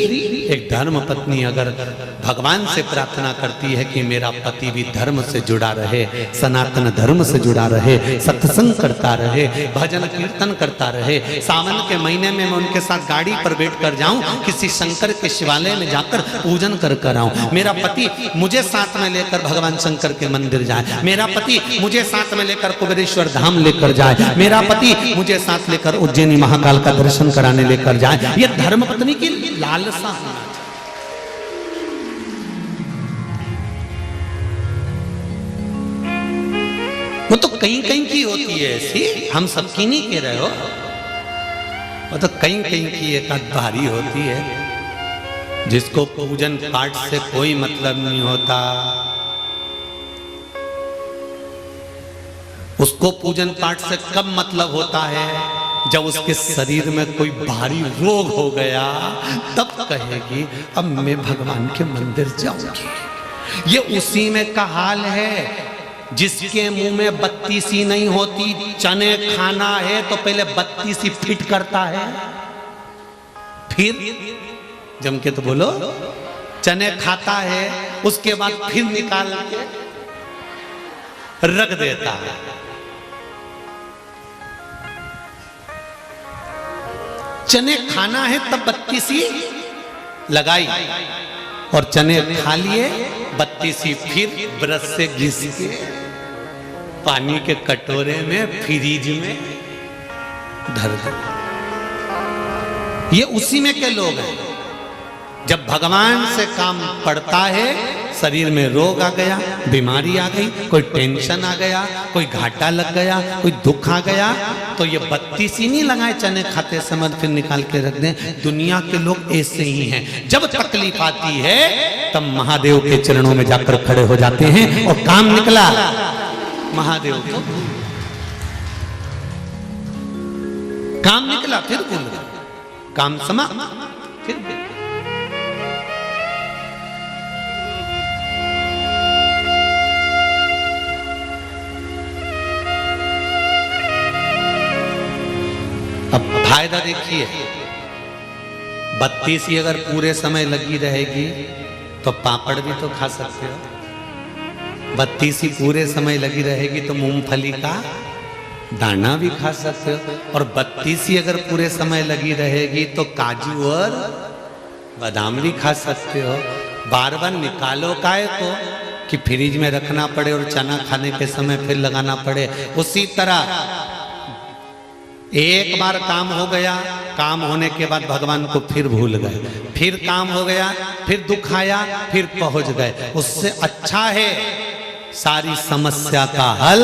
एक धर्म पत्नी अगर भगवान से प्रार्थना करती है कि मेरा पति भी धर्म से जुड़ा रहे, सनातन धर्म से जुड़ा रहे, सत्संग करता रहे, भजन कीर्तन करता रहे, सावन के महीने में मैं उनके साथ गाड़ी पर बैठ कर जाऊं, किसी शंकर के शिवालय में जाकर पूजन कर कर आऊं, मेरा पति मुझे साथ में लेकर भगवान शंकर के मंदिर जाए, मेरा पति मुझे साथ में लेकर कुबेरेश्वर धाम लेकर जाए, मेरा पति मुझे साथ लेकर उज्जैनी महाकाल का दर्शन कराने लेकर जाए। ये धर्म पत्नी की लालसा होना चाहिए। वो तो कहीं कहीं की होती है ऐसी, हम सबकी नहीं कह रहे हो। वो तो कहीं कहीं की एक भारी होती है जिसको पूजन पाठ से कोई मतलब नहीं होता। उसको पूजन पाठ से कब मतलब होता है? जब उसके शरीर में कोई भारी रोग हो गया तब कहेगी अब मैं भगवान के मंदिर जाऊंगी। ये उसी में का हाल है जिसके मुंह में बत्तीसी नहीं होती। चने खाना है तो पहले बत्तीसी फिट करता है, फिर जम के तो बोलो, चने खाता है उसके बाद फिर निकाल के रख देता है। चने खाना है तब बत्तीसी लगाई और चने खा लिए, बत्तीसी फिर ब्रश से घिस के पानी के कटोरे में फ्रिज में धर दो। ये उसी में के लोग हैं। जब भगवान से काम पड़ता है, शरीर में रोग आ गया, बीमारी आ गई, कोई टेंशन आ गया, कोई घाटा लग गया, कोई दुख आ गया, तो ये बत्तीसी नहीं लगाए चने खाते समय फिर निकाल के रख दें। दुनिया के लोग ऐसे ही हैं। जब तकलीफ आती है तब महादेव के चरणों में जाकर खड़े हो जाते हैं और काम निकला महादेव को, काम निकला फिर बोल काम समाप्त फिर अब फायदा देखिए, बत्तीसी अगर पूरे समय लगी रहेगी तो पापड़ भी तो खा सकते हो। बत्तीसी पूरे समय लगी रहेगी तो मूंगफली का दाना भी खा सकते हो। और बत्तीसी अगर पूरे समय लगी रहेगी तो काजू और बादाम भी खा सकते हो। बार बार निकालो काहे को कि फ्रिज में रखना पड़े और चना खाने के समय फिर लगाना पड़े। उसी तरह एक बार काम हो गया, काम होने के बाद भगवान को फिर भूल गए, फिर काम हो गया, फिर दुख आया, फिर पहुंच गए। उससे अच्छा है सारी समस्या का हल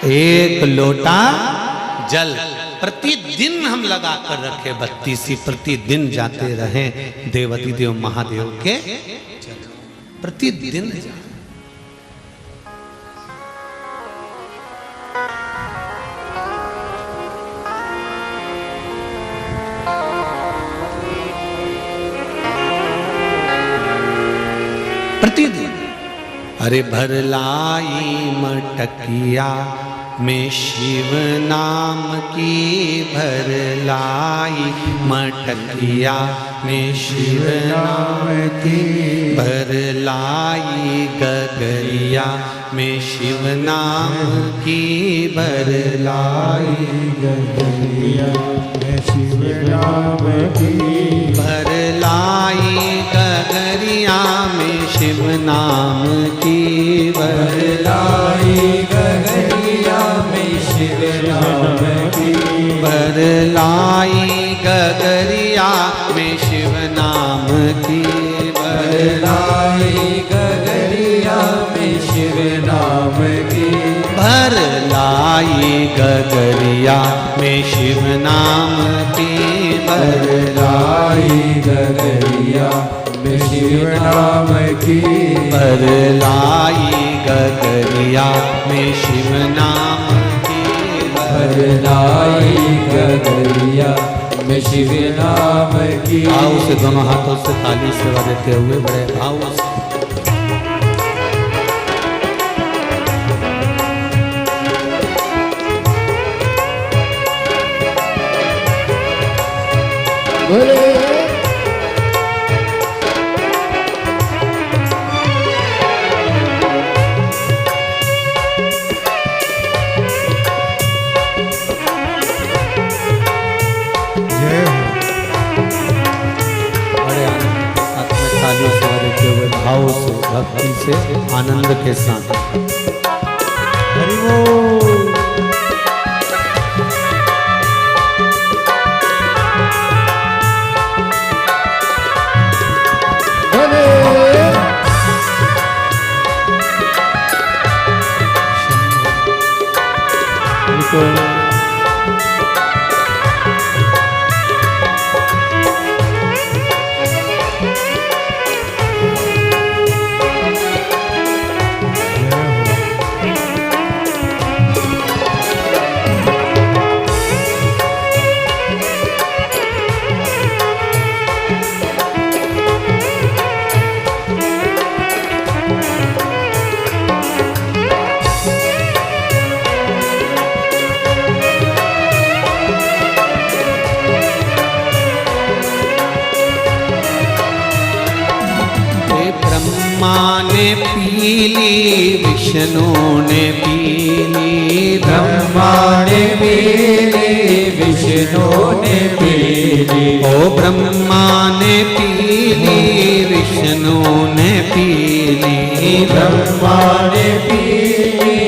एक लोटा जल। प्रतिदिन हम लगा कर रखे बत्तीसी, प्रतिदिन जाते रहे देवती देव महादेव के प्रतिदिन। अरे भरलाई मटकिया में शिव नाम की, भरलाई मटकिया में शिव नाम की, भरलाई गगरिया में शिव नाम की, भरलाई गगरिया में शिव नाम की, भरलाई गगरिया में शिव नाम की, भरलाई गगरिया में शिव नाम की, भरलाई गगरिया में शिव नाम की, भरलाई गगरिया में शिव नाम की, भरलाई गगरिया में शिव नाम की, भरलाई गगरिया में शिव नाम की, भरलाई गगरिया में शिव नाम की, भरलाई गगरिया में शिव नाम की। भाव से दोनों हाथों से ताली सेवा देते हुए बड़े भाव से भाव से भक्ति से आनंद के साथ हरि बोल। ने पीली विष्णु ने पीली, ब्रह्मा ने पीली विष्णु ने पीली, ओ ब्रह्मा ने पीली विष्णु ने पीली, ब्रह्मा ने पीली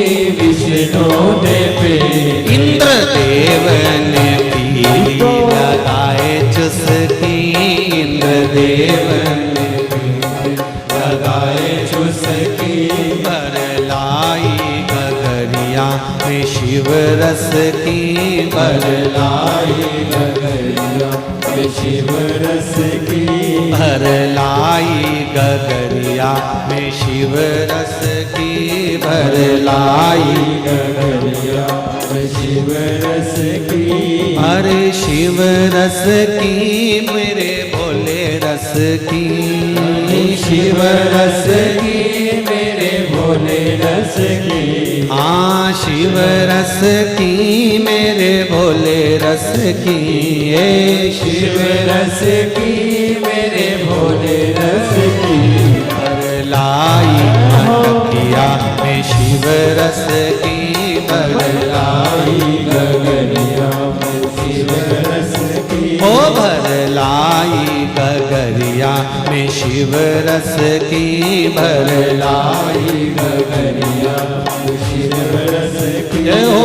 विष्णु ने पीली, इंद्र देव ने पीली लगाए चुस्की, इंद्र देव ने लगाए चुस्की, भरलाई गगरिया में शिव रस की, भरलाई गगरिया में शिव रस की, भरलाई गगरिया में शिव रस की, भरलाई गगरिया में शिव रस की, अरे शिव रस की मेरे भोले रस की, शिव रस की मेरे भोले रस की, हाँ शिव रस की मेरे भोले रस की, ए शिव रस की मेरे भोले रस की, भरलाई मटकिया में शिव रस की, भरलाई गगरिया में शिव रस की, ओ भरलाई गगरिया में शिव रस की, भरलाई गगरिया में शिव रस की, जय हो।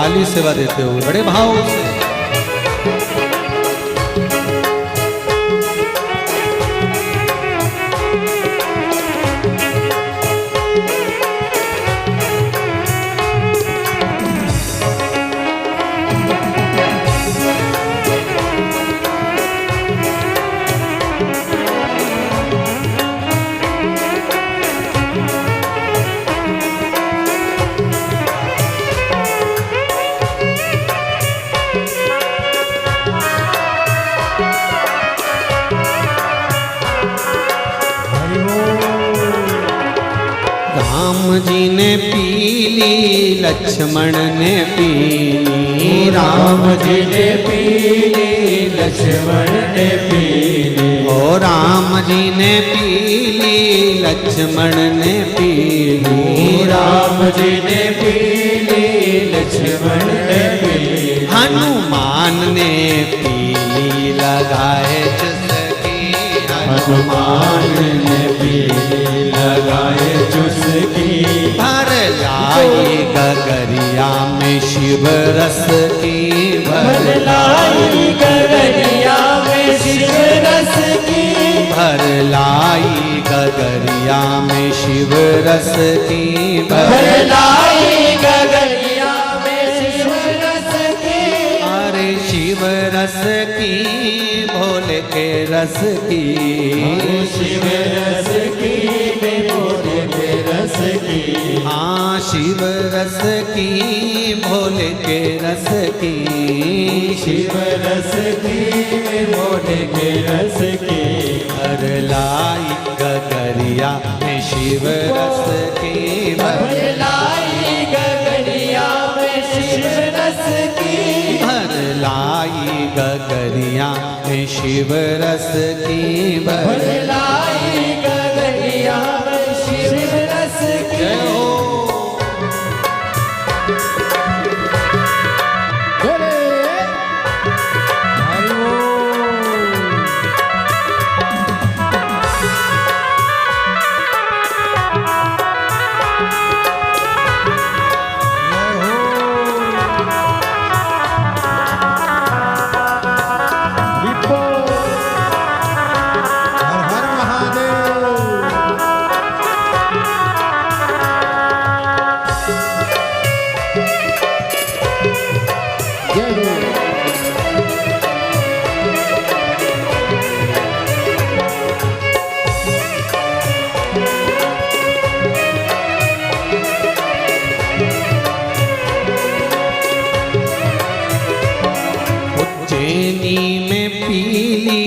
ताली सेवा देते हुए बड़े भाव से। राम जी ने पीली लक्ष्मण ने पीली, राम जी ने पीली लक्ष्मण ने पीली, ओ राम जी ने पीली लक्ष्मण ने पीली, राम जी ने पीली लक्ष्मण ने पीली, हनुमान ने पीली लगाए चुस्की, हनुमान ने पीली लगाए चुस्की, भर लाई गगरिया में शिव रस की, भर लाई गगरिया में शिव रस की, भर लाई गगरिया में शिव रस की, भर लाई गगरिया में शिव रस की, अरे शिव रस की भोले के रस की, शिव रस की भोले के रस की, हाँ शिव रस की भोले के रस की, शिव रस की भोले के रस की, भर लाई गगरिया में शिव रस की, भर लाई गगरिया में शिव रस की, भर लाई गगरिया में शिव रस की, भर लाई गगरिया में शिव रस की। जय हो। उज्जैनी में पीली,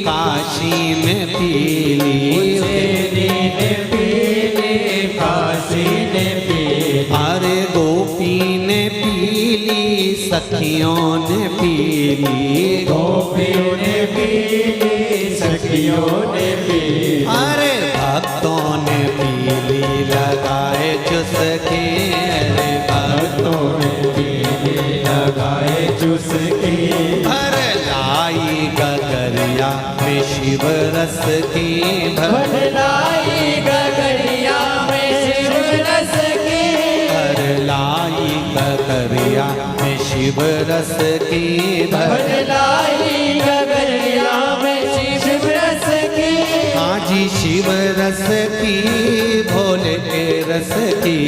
काशी में पीली, उज्जैनी ने पीली, काशी ने पीली, अरे गोपी ने पीली, सखियों ने पीली, गोपियों ने पीली, सखियों ने पीली, अरे भक्तों ने पीली लगाए चुस्की, अरे भक्तों ने पीली लगाए चुस्की, भर लाई गगरिया में शिव रस की, भर लाई गगरिया में शिव रस की, भर लाई गगरिया में शिव रस की, भर लाई गगरिया में शिव रस की, हाँ जी शिव रस की भोले के रस की,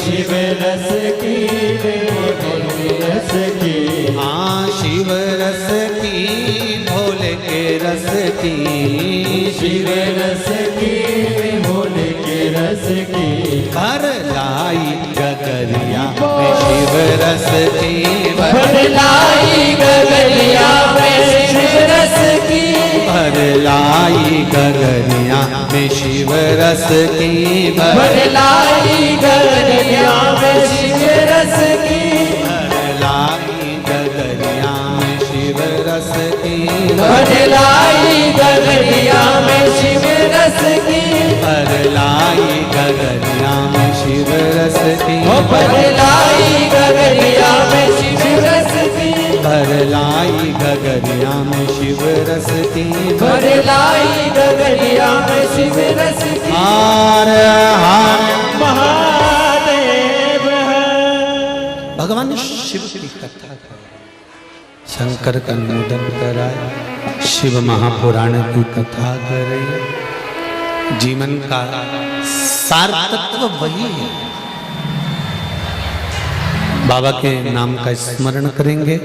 शिव रस की भोले रस की, हाँ शिव रस की भोले के रस की, शिव रस की भोले के रस की, भर लाई गगरिया में शिव रस की, भर लाई गगरिया में शिव रस की, भर लाई गगरिया में शिव रस की, भर लाई गगरिया में शिव रस की, भर लाई गगरिया में शिव रस की, भर लाई गगरिया में शिव रस की, भर लाई गगरिया में शिव रस की, भर लाई गगरिया में शिव रस की, भर लाई गगरिया में शिव रस की, भर लाई गगरिया में शिव रस की। हार हार महादेव भगवान शिव की कथा शंकर का अनुमोदन कराए, शिव महापुराण की कथा करे। जीवन का सार तत्व वही है। बाबा के नाम का स्मरण करेंगे,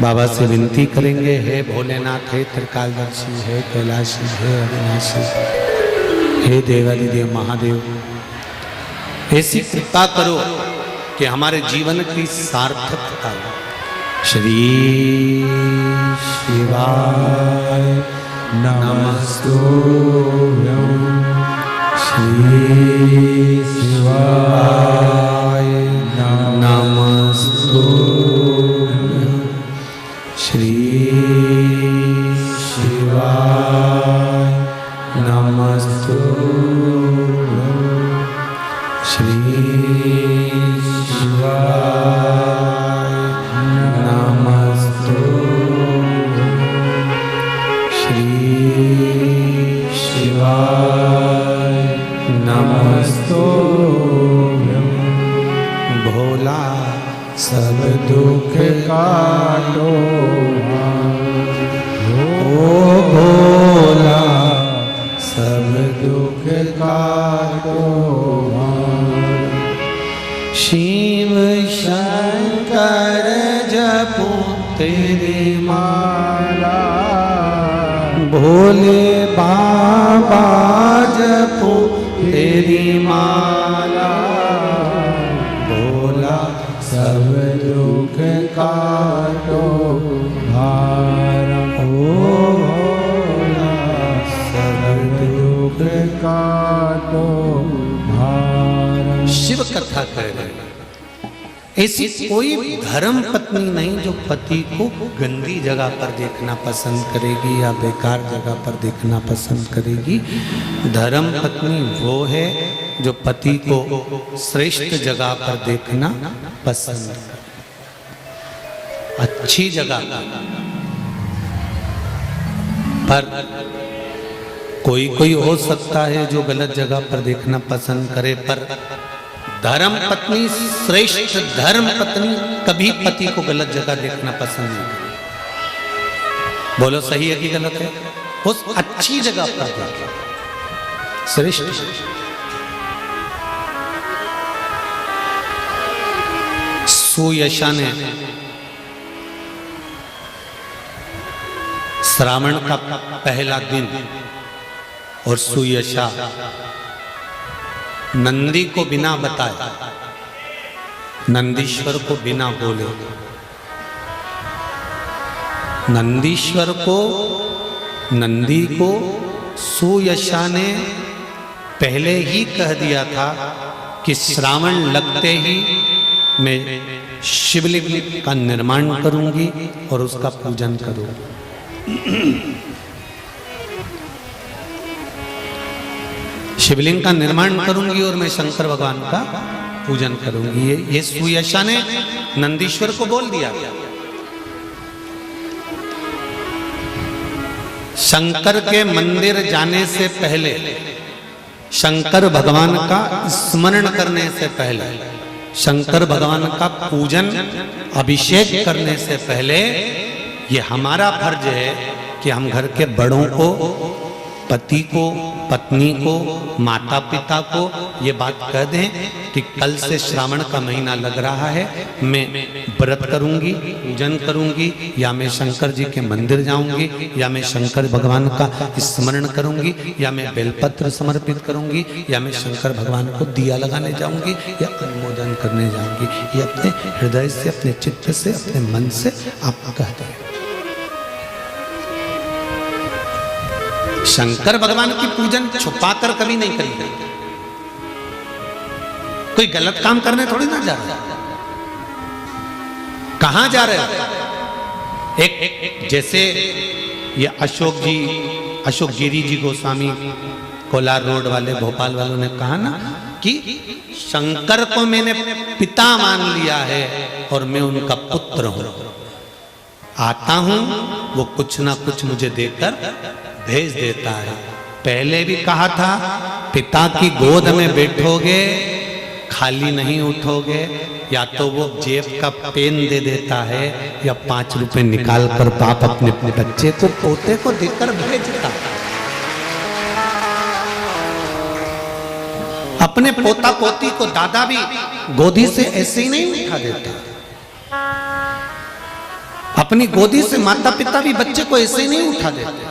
बाबा से विनती करेंगे, हे भोलेनाथ, हे त्रिकालदर्शी, हे कैलाशी, हे अविनाशी, हे देवादिदेव महादेव, ऐसी कृपा करो कि हमारे जीवन की सार्थकता हो। श्री शिवाय नमस्तुभ्यं, श्री शिवाय नमस्तुभ्यं, श्री शिवाय नमस्तुभ्यं, श्री शिवाय नमस्तुभ्यं, श्री शिवाय नमस्तुभ्यं। भोला सब दुख काटो, ओ भोला सब दुख काटो, शिव शंकर जपो तेरी माला, भोले बाबा जपो तेरी माला, भोला सब दुख काटो भार, ओ भोला सब दुख काटो भार। शिव कथा कह रहे हैं। ऐसी कोई धर्म पत्नी नहीं जो पति को गंदी जगह पर देखना पसंद करेगी या बेकार जगह पर देखना पसंद करेगी। धर्म पत्नी वो है जो पति को श्रेष्ठ जगह पर देखना पसंद करे, अच्छी जगह पर। कोई कोई हो सकता है जो गलत जगह पर देखना पसंद करे, पर धर्म पत्नी, श्रेष्ठ धर्म पत्नी कभी पति को गलत जगह देखना पसंद नहीं करे। बोलो सही है कि गलत है? उस अच्छी जगह पर देखे, श्रेष्ठ। सुयशा ने श्रावण का पहला दिन और सुयशा नंदी को बिना बताए, नंदीश्वर को बिना बोले, नंदीश्वर को, नंदी को सुयशा ने पहले ही कह दिया था कि श्रावण लगते ही मैं शिवलिंग का निर्माण करूंगी और उसका पूजन करूंगी। शिवलिंग का निर्माण करूंगी और मैं शंकर भगवान का पूजन करूंगी। ये सुयशा ने नंदीश्वर को बोल दिया। शंकर के मंदिर जाने से पहले, शंकर भगवान का स्मरण करने से पहले, शंकर भगवान का पूजन अभिषेक करने से पहले ये हमारा फर्ज है कि हम घर के बड़ों को, पति को, पत्नी को, माता पिता को ये बात कह दें कि कल से श्रावण का महीना लग रहा है, मैं व्रत करूंगी, पूजन करूंगी, या मैं शंकर जी के मंदिर जाऊंगी, या मैं शंकर भगवान का स्मरण करूंगी, या मैं बेलपत्र समर्पित करूंगी, या मैं शंकर भगवान को दिया लगाने जाऊंगी या अनुमोदन करने जाऊंगी। ये अपने हृदय से, अपने चित्त से, अपने मन से आप कह दें। शंकर भगवान की पूजन छुपाकर कभी नहीं करेंगे। कोई गलत काम करने थोड़ी ना जा रहे, कहां जा रहे? एक जैसे ये अशोक गिरी जी गोस्वामी कोलार रोड वाले, भोपाल वालों ने कहा ना कि शंकर को मैंने पिता मान लिया है और मैं उनका पुत्र हूं। आता हूं वो कुछ ना कुछ मुझे देकर भेज देता है। पहले भी कहा था, पिता की गोद में बैठोगे खाली नहीं उठोगे, या तो वो जेब का पेन दे देता है या 5 रुपए निकाल कर बाप अपने अपने बच्चे को, पोते को देकर भेजता। अपने पोता पोती को दादा भी गोदी से ऐसे ही नहीं उठा देता, अपनी गोदी से माता पिता भी बच्चे को ऐसे ही नहीं उठा देते,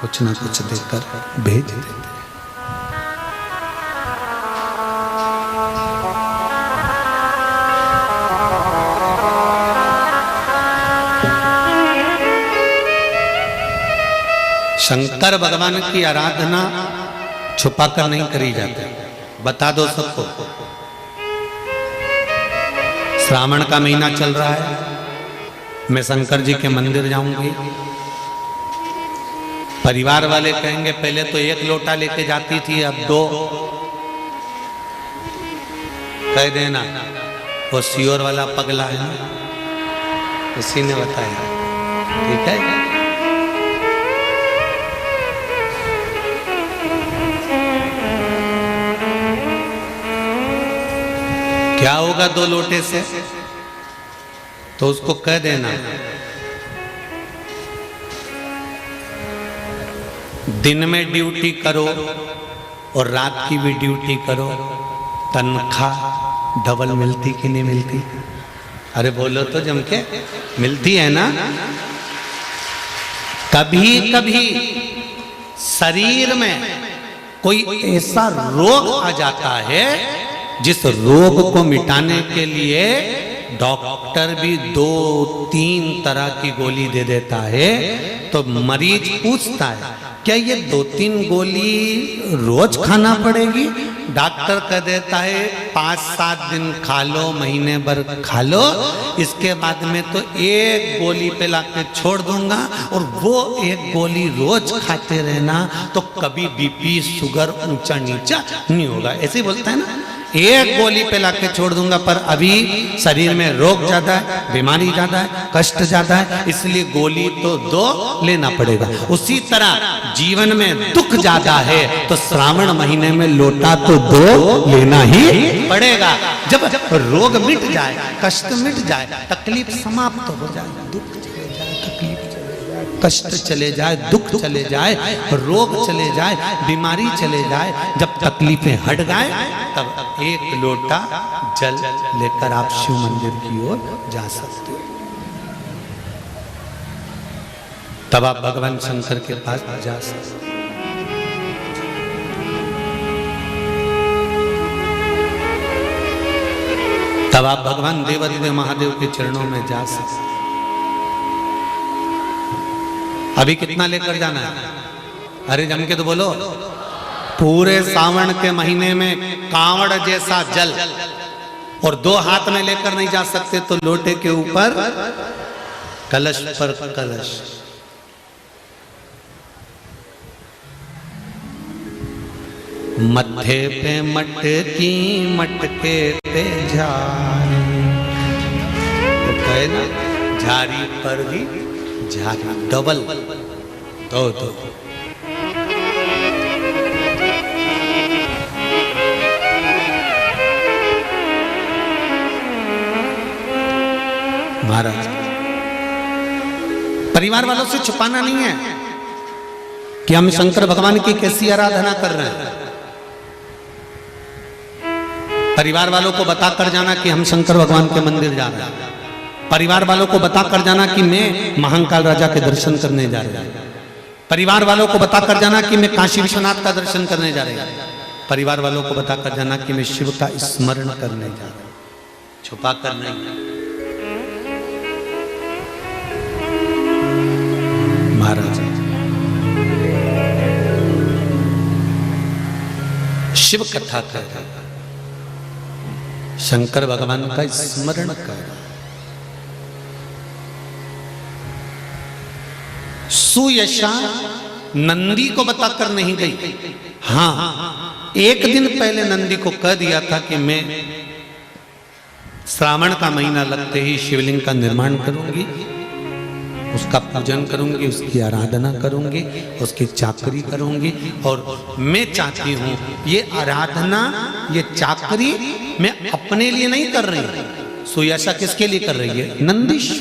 कुछ ना कुछ देकर भेज देते। शंकर भगवान की आराधना छुपाकर नहीं करी जाती, बता दो सबको। श्रावण का महीना चल रहा है, मैं शंकर जी के मंदिर जाऊंगी, परिवार वाले कहेंगे पहले तो 1 लोटा लेके जाती थी, अब 2 कह देना, वो सियोर वाला पगला है ना, उसी ने बताया, ठीक है। क्या होगा 2 लोटे से? तो उसको कह देना दिन में ड्यूटी करो और रात की भी ड्यूटी करो, तनख्वाह डबल मिलती कि नहीं मिलती? अरे बोलो तो जम के, मिलती है ना। कभी कभी शरीर में कोई ऐसा रोग आ जाता है जिस रोग को मिटाने के लिए डॉक्टर भी 2-3 तरह की गोली दे देता है। तो मरीज पूछता है क्या ये 2-3 गोली रोज खाना पड़ेगी? डॉक्टर कह देता है 5-7 दिन खा लो, महीने भर खा लो, इसके बाद में तो 1 गोली पे लाके छोड़ दूंगा, और वो 1 गोली रोज खाते रहना तो कभी बीपी शुगर ऊंचा नीचा नहीं होगा, ऐसे ही बोलता है ना। 1 गोली पे लाके छोड़ दूंगा, पर अभी शरीर में रोग ज्यादा है, बीमारी ज्यादा है, कष्ट ज्यादा है, इसलिए गोली तो 2 लेना पड़ेगा। उसी तरह जीवन में दुख ज्यादा है तो श्रावण महीने में लोटा तो 2 लेना ही पड़ेगा। जब रोग मिट जाए, कष्ट मिट जाए, तकलीफ समाप्त हो जाए, दुख चले जाए, तकलीफ चले जाए, कष्ट चले जाए, दुख चले जाए, रोग चले जाए, बीमारी चले जाए, जब तकलीफें हट जाए, तब 1 लोटा जल लेकर आप शिव मंदिर की ओर जा सकते हो। तब आप भगवान शंकर के पास जा सकते हो। तब आप भगवान देवादिदेव महादेव के चरणों में जा सकते। अभी कितना लेकर जाना है? अरे जम के तो बोलो। पूरे सावन के महीने में कांवड़ जैसा जल, और 2 हाथ में लेकर नहीं जा सकते तो लोटे के ऊपर कलश पर कलश। मत्थे पे मटकी मटके पे झारी, तो कहे ना झारी पर भी झारी, डबल 2-2। महाराज परिवार वालों से छुपाना नहीं है कि हम शंकर भगवान की कैसी आराधना कर रहे हैं। परिवार वालों को बताकर जाना कि हम शंकर भगवान के मंदिर जा रहे हैं। परिवार वालों को बताकर जाना कि मैं महाकाल राजा के दर्शन करने जा रहा हूं। परिवार वालों को बताकर जाना कि मैं काशी विश्वनाथ का दर्शन करने जा रहा हूं। परिवार वालों को बताकर जाना कि मैं शिव का स्मरण करने जा रहा हूं। छुपा कर नहीं। महाराज शिव कथा कर रहा, शंकर भगवान का स्मरण कर रहा। सुयशा नंदी को बताकर नहीं गई। हाँ, एक दिन पहले नंदी को कह दिया था कि मैं श्रावण का महीना लगते ही शिवलिंग का निर्माण करूंगी, उसका पूजन करूंगी, उसकी आराधना करूंगी, उसकी चाकरी करूंगी। और मैं चाहती हूं ये आराधना, ये चाकरी मैं अपने लिए नहीं कर रही, सुयशा किसके लिए कर रही है? नंदीश्वर